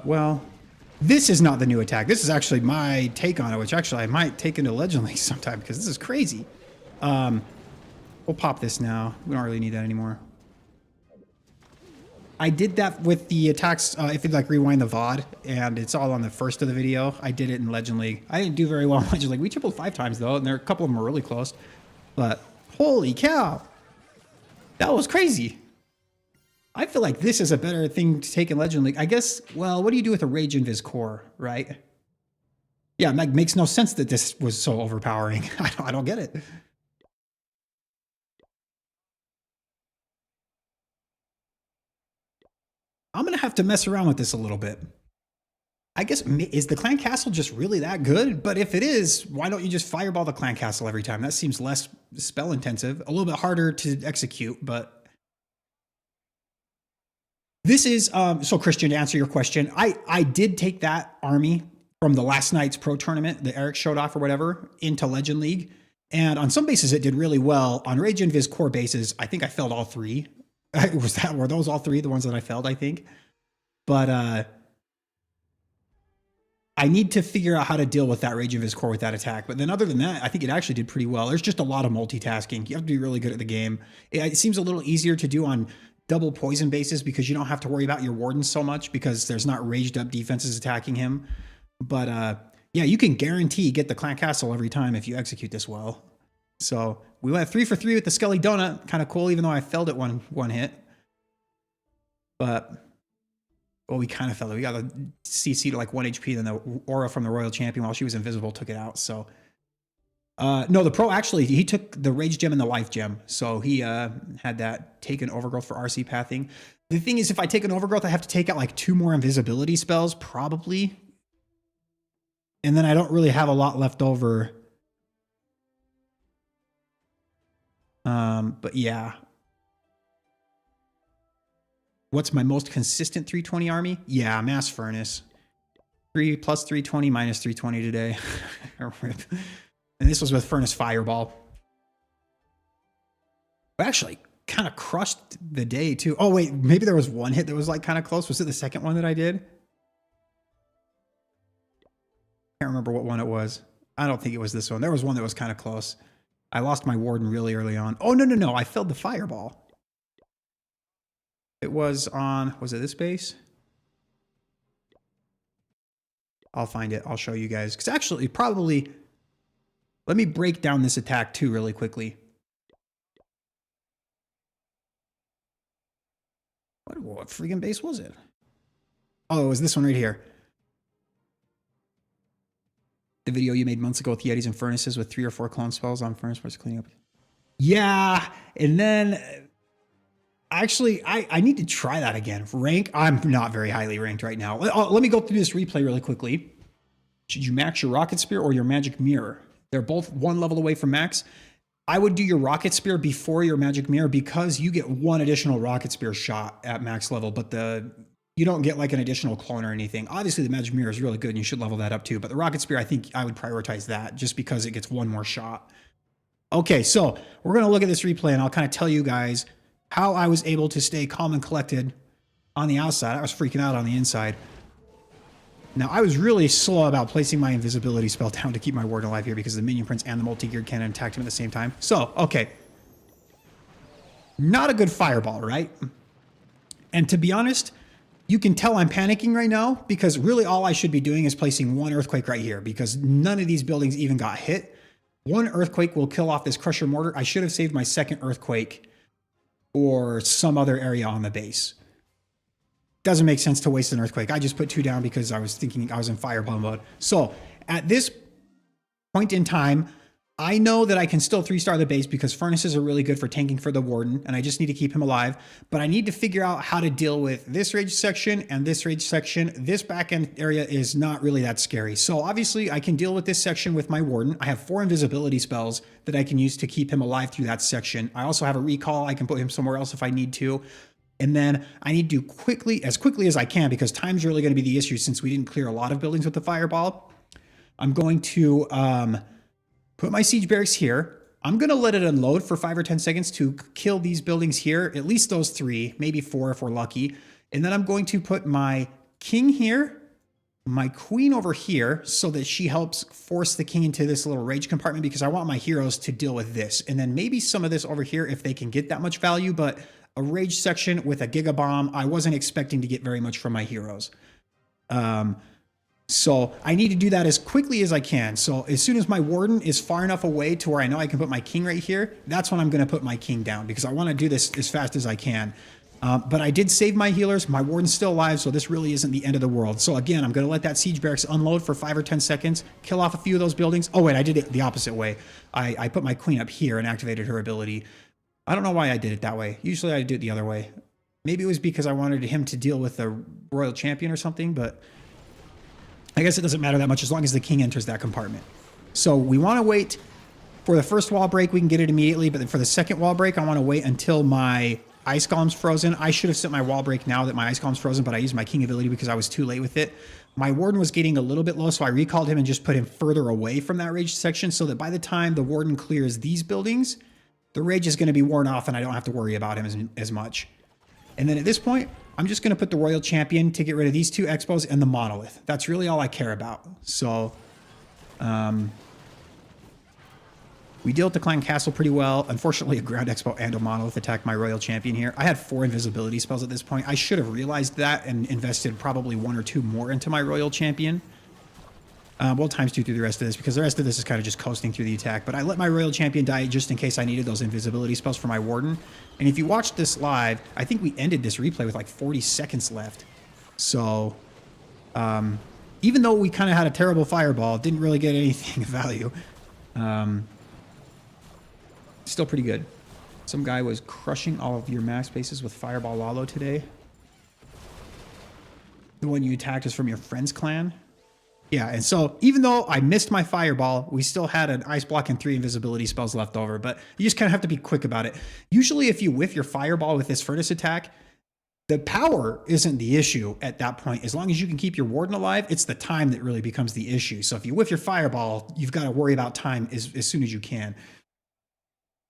Well, this is not the new attack. This is actually my take on it, which actually I might take into Legend League sometime because this is crazy. We'll pop this now. We don't really need that anymore. I did that with the attacks, if you like rewind the VOD, and it's all on the first of the video. I did it in Legend League. I didn't do very well in Legend League. We tripled 5 times though, and there a couple of them were really close. But holy cow, that was crazy. I feel like this is a better thing to take in Legend League. I guess, well, what do you do with a Rage Invis core, right? Yeah, it makes no sense that this was so overpowering. I don't get it. I'm going to have to mess around with this a little bit. I guess, is the Clan Castle just really that good? But if it is, why don't you just fireball the Clan Castle every time? That seems less spell intensive, a little bit harder to execute, but... This is, so Christian, to answer your question, I did take that army from the last night's pro tournament that Eric showed off or whatever into Legend League. And on some bases, it did really well. On Rage Invis core bases, I think I failed all 3. Were those all 3 the ones that I failed, I think? But I need to figure out how to deal with that Rage Invis core with that attack. But then other than that, I think it actually did pretty well. There's just a lot of multitasking. You have to be really good at the game. It seems a little easier to do on double poison bases because you don't have to worry about your wardens so much because there's not raged up defenses attacking him. But yeah, you can guarantee get the Clan Castle every time if you execute this well. So we went 3 for 3 with the Skelly Donut. Kind of cool, even though I failed it one hit. But, well, we kind of failed it. We got the CC to like 1 HP, then the aura from the Royal Champion while she was invisible took it out. So, no, the pro actually, he took the Rage Gem and the Life Gem. So he had that take an Overgrowth for RC pathing. The thing is, if I take an Overgrowth, I have to take out like 2 more invisibility spells, probably. And then I don't really have a lot left over. But yeah. What's my most consistent 320 army? Yeah, Mass Furnace. 3 plus 320 minus 320 today. And this was with Furnace Fireball. I actually kind of crushed the day too. Oh wait, maybe there was one hit that was like kind of close. Was it the second one that I did? Can't remember what one it was. I don't think it was this one. There was one that was kind of close. I lost my Warden really early on. Oh, no. I failed the Fireball. It was on, was it this base? I'll find it. I'll show you guys. Because actually, probably, let me break down this attack too really quickly. What freaking base was it? Oh, it was this one right here. The video you made months ago with Yetis and Furnaces with 3 or 4 clone spells on Furnace was cleaning up. Yeah, and then actually, I need to try that again. Rank, I'm not very highly ranked right now. Let me go through this replay really quickly. Should you max your Rocket Spear or your Magic Mirror? They're both 1 level away from max. I would do your Rocket Spear before your Magic Mirror because you get 1 additional Rocket Spear shot at max level, but the you don't get like an additional clone or anything. Obviously, the magic mirror is really good and you should level that up too. But the rocket spear, I think I would prioritize that just because it gets one more shot. Okay, so we're going to look at this replay and I'll kind of tell you guys how I was able to stay calm and collected on the outside. I was freaking out on the inside. Now, I was really slow about placing my invisibility spell down to keep my ward alive here because the minion prince and the multi-geared cannon attacked him at the same time. So, okay. Not a good fireball, right? And to be honest, you can tell I'm panicking right now because really all I should be doing is placing one earthquake right here because none of these buildings even got hit. One earthquake will kill off this crusher mortar. I should have saved my second earthquake or some other area on the base. Doesn't make sense to waste an earthquake. I just put 2 down because I was thinking I was in fireball mode. So at this point in time, I know that I can still 3-star the base because furnaces are really good for tanking for the warden, and I just need to keep him alive. But I need to figure out how to deal with this rage section and this rage section. This back end area is not really that scary. So obviously I can deal with this section with my warden. I have 4 invisibility spells that I can use to keep him alive through that section. I also have a recall. I can put him somewhere else if I need to. And then I need to as quickly as I can, because time's really going to be the issue since we didn't clear a lot of buildings with the fireball. I'm going to put my siege barracks here. I'm going to let it unload for 5 or 10 seconds to kill these buildings here, at least those 3, maybe 4 if we're lucky. And then I'm going to put my king here, my queen over here, so that she helps force the king into this little rage compartment because I want my heroes to deal with this. And then maybe some of this over here if they can get that much value, but a rage section with a giga bomb, I wasn't expecting to get very much from my heroes. So I need to do that as quickly as I can. So as soon as my warden is far enough away to where I know I can put my king right here, that's when I'm going to put my king down because I want to do this as fast as I can. But I did save my healers. My warden's still alive, so this really isn't the end of the world. So again, I'm going to let that siege barracks unload for 5 or 10 seconds, kill off a few of those buildings. Oh wait, I did it the opposite way. I put my queen up here and activated her ability. I don't know why I did it that way. Usually I do it the other way. Maybe it was because I wanted him to deal with the royal champion or something, but I guess it doesn't matter that much as long as the king enters that compartment. So we want to wait for the first wall break. We can get it immediately, but then for the second wall break, I want to wait until my ice column's frozen. I should have set my wall break now that my ice column's frozen, but I used my king ability because I was too late with it. My warden was getting a little bit low, so I recalled him and just put him further away from that rage section so that by the time the warden clears these buildings, the rage is going to be worn off and I don't have to worry about him as much. And then at this point, I'm just going to put the royal champion to get rid of these 2 expos and the monolith. That's really all I care about. So we deal with the clan castle pretty well. Unfortunately, a ground expo and a monolith attacked my royal champion here. I had 4 invisibility spells at this point. I should have realized that and invested probably 1 or 2 more into my royal champion. We'll times 2 through the rest of this because the rest of this is kind of just coasting through the attack. But I let my royal champion die just in case I needed those invisibility spells for my warden. And if you watched this live, I think we ended this replay with like 40 seconds left. So even though we kind of had a terrible fireball, didn't really get anything of value. Still pretty good. Some guy was crushing all of your max bases with Fireball Lalo today. The one you attacked is from your friend's clan. Yeah, and so even though I missed my fireball, we still had an ice block and 3 invisibility spells left over, but you just kind of have to be quick about it. Usually if you whiff your fireball with this furnace attack, the power isn't the issue at that point. As long as you can keep your warden alive, it's the time that really becomes the issue. So if you whiff your fireball, you've got to worry about time as soon as you can.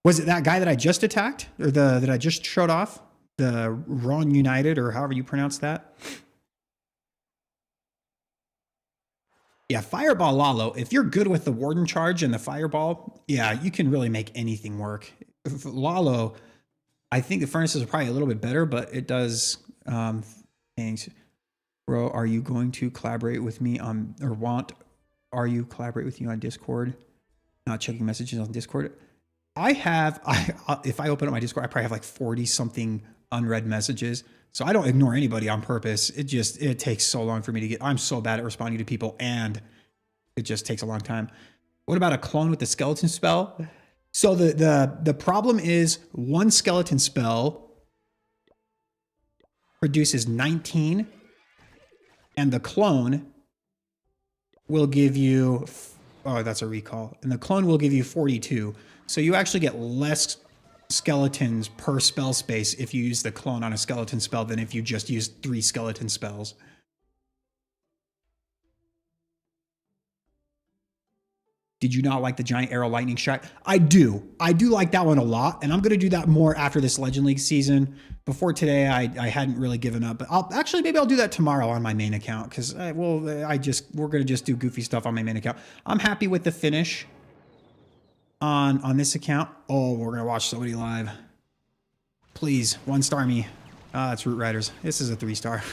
Was it that guy that I just attacked? Or that I just showed off? The Ron United, or however you pronounce that? Yeah, Fireball Lalo, if you're good with the Warden charge and the Fireball, yeah, you can really make anything work. Lalo, I think the furnaces are probably a little bit better, but it does things. Bro, are you going to collaborate with me on, are you collaborate with you on Discord? Not checking messages on Discord. If I open up my Discord, I probably have like 40 something unread messages. So I don't ignore anybody on purpose. It takes so long for me to get, I'm so bad at responding to people and it just takes a long time. What about a clone with the skeleton spell? So the problem is one skeleton spell produces 19 and the clone will give you, oh, that's a recall. And the clone will give you 42. So you actually get less skeletons per spell space if you use the clone on a skeleton spell than if you just use 3 skeleton spells. Did you not like the giant arrow lightning strike? I do. I do like that one a lot, and I'm going to do that more after this Legend League season. Before today, I hadn't really given up, but maybe I'll do that tomorrow on my main account because we're going to just do goofy stuff on my main account. I'm happy with the finish on this account. Oh, we're going to watch somebody live. Please, 1-star me. It's Root Riders. This is a 3-star.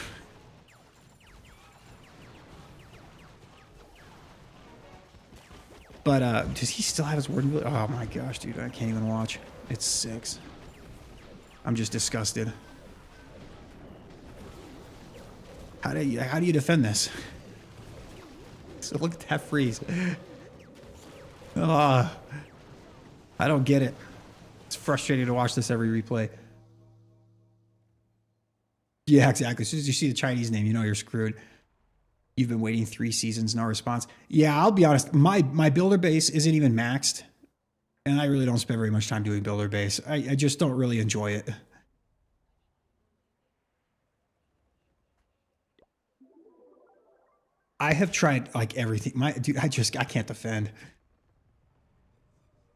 But does he still have his warden ability? Oh my gosh, dude, I can't even watch. It's 6. I'm just disgusted. How do you defend this? So look at that freeze. I don't get it. It's frustrating to watch this every replay. Yeah, exactly. As soon as you see the Chinese name, you know you're screwed. You've been waiting 3 seasons, no response. Yeah, I'll be honest. My builder base isn't even maxed. And I really don't spend very much time doing builder base. I just don't really enjoy it. I have tried like everything. Dude, I can't defend.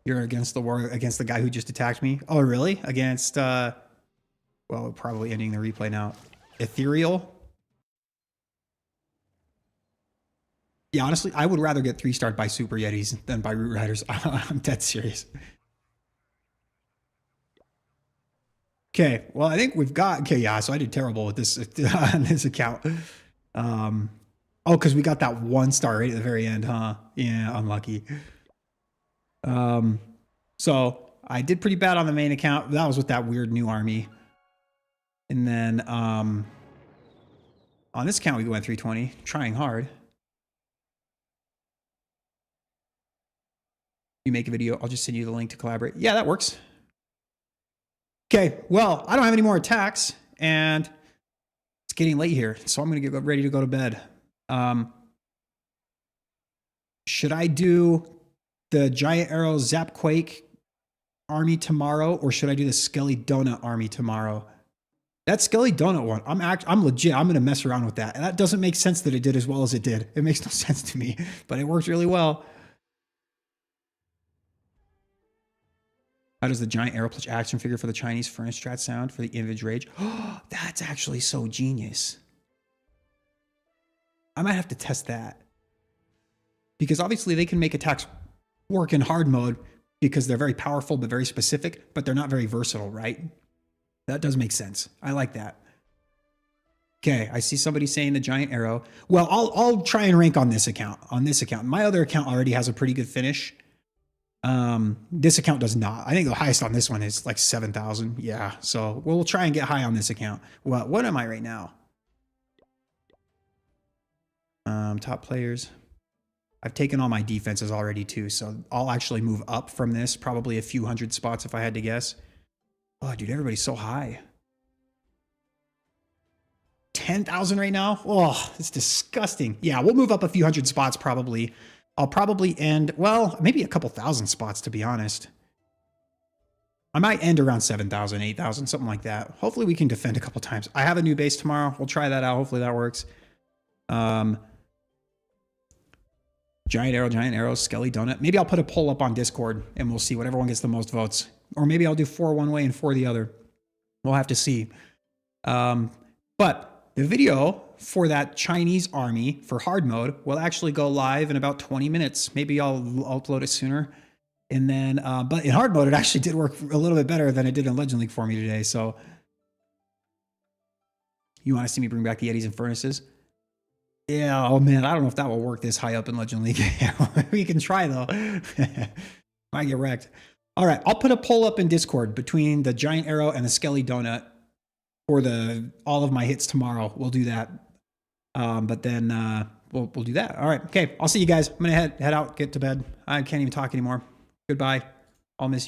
You're against the guy who just attacked me? Oh, really? Against, well, probably ending the replay now. Ethereal? Yeah, honestly, I would rather get 3-starred by Super Yetis than by Root Riders. I'm dead serious. Okay, well, I think we've got... Okay, yeah, so I did terrible with this on this account. Oh, because we got that 1-star right at the very end, huh? Yeah, unlucky. So I did pretty bad on the main account. That was with that weird new army. And then on this account, we went 320, trying hard. You make a video, I'll just send you the link to collaborate. Yeah, that works. Okay, well, I don't have any more attacks, and it's getting late here, so I'm going to get ready to go to bed. Should I do the Giant Arrow Zap Quake army tomorrow, or should I do the Skelly Donut army tomorrow? That Skelly Donut one, I'm legit. I'm going to mess around with that. And that doesn't make sense that it did as well as it did. It makes no sense to me, but it works really well. How does the giant arrow plush action figure for the Chinese furnace strat sound for the Invid Rage? Oh, that's actually so genius. I might have to test that. Because obviously they can make attacks work in hard mode because they're very powerful but very specific, but they're not very versatile, right? That does make sense. I like that. Okay, I see somebody saying the giant arrow. Well, I'll try and rank on this account. My other account already has a pretty good finish. This account does not. I think the highest on this one is like 7,000. Yeah, so we'll try and get high on this account. Well, what am I right now? Top players. I've taken all my defenses already too, so I'll actually move up from this, probably a few hundred spots if I had to guess. Oh, dude, everybody's so high. 10,000 right now? Oh, it's disgusting. Yeah, we'll move up a few hundred spots probably. I'll probably end, well, maybe a couple thousand spots, to be honest. I might end around 7,000, 8,000, something like that. Hopefully we can defend a couple times. I have a new base tomorrow. We'll try that out. Hopefully that works. Giant arrow, Skelly Donut. Maybe I'll put a poll up on Discord and we'll see whatever one gets the most votes. Or maybe I'll do 4 one way and 4 the other. We'll have to see. But the video for that Chinese army for hard mode will actually go live in about 20 minutes. Maybe I'll upload it sooner. And then, but in hard mode, it actually did work a little bit better than it did in Legend League for me today. So you want to see me bring back the Yetis and Furnaces? Yeah, oh man, I don't know if that will work this high up in Legend League. We can try though. Might get wrecked. All right, I'll put a poll up in Discord between the Giant Arrow and the Skelly Donut for all of my hits tomorrow. We'll do that. But then we'll do that. All right, okay. I'll see you guys. I'm gonna head out, get to bed. I can't even talk anymore. Goodbye. I'll miss you.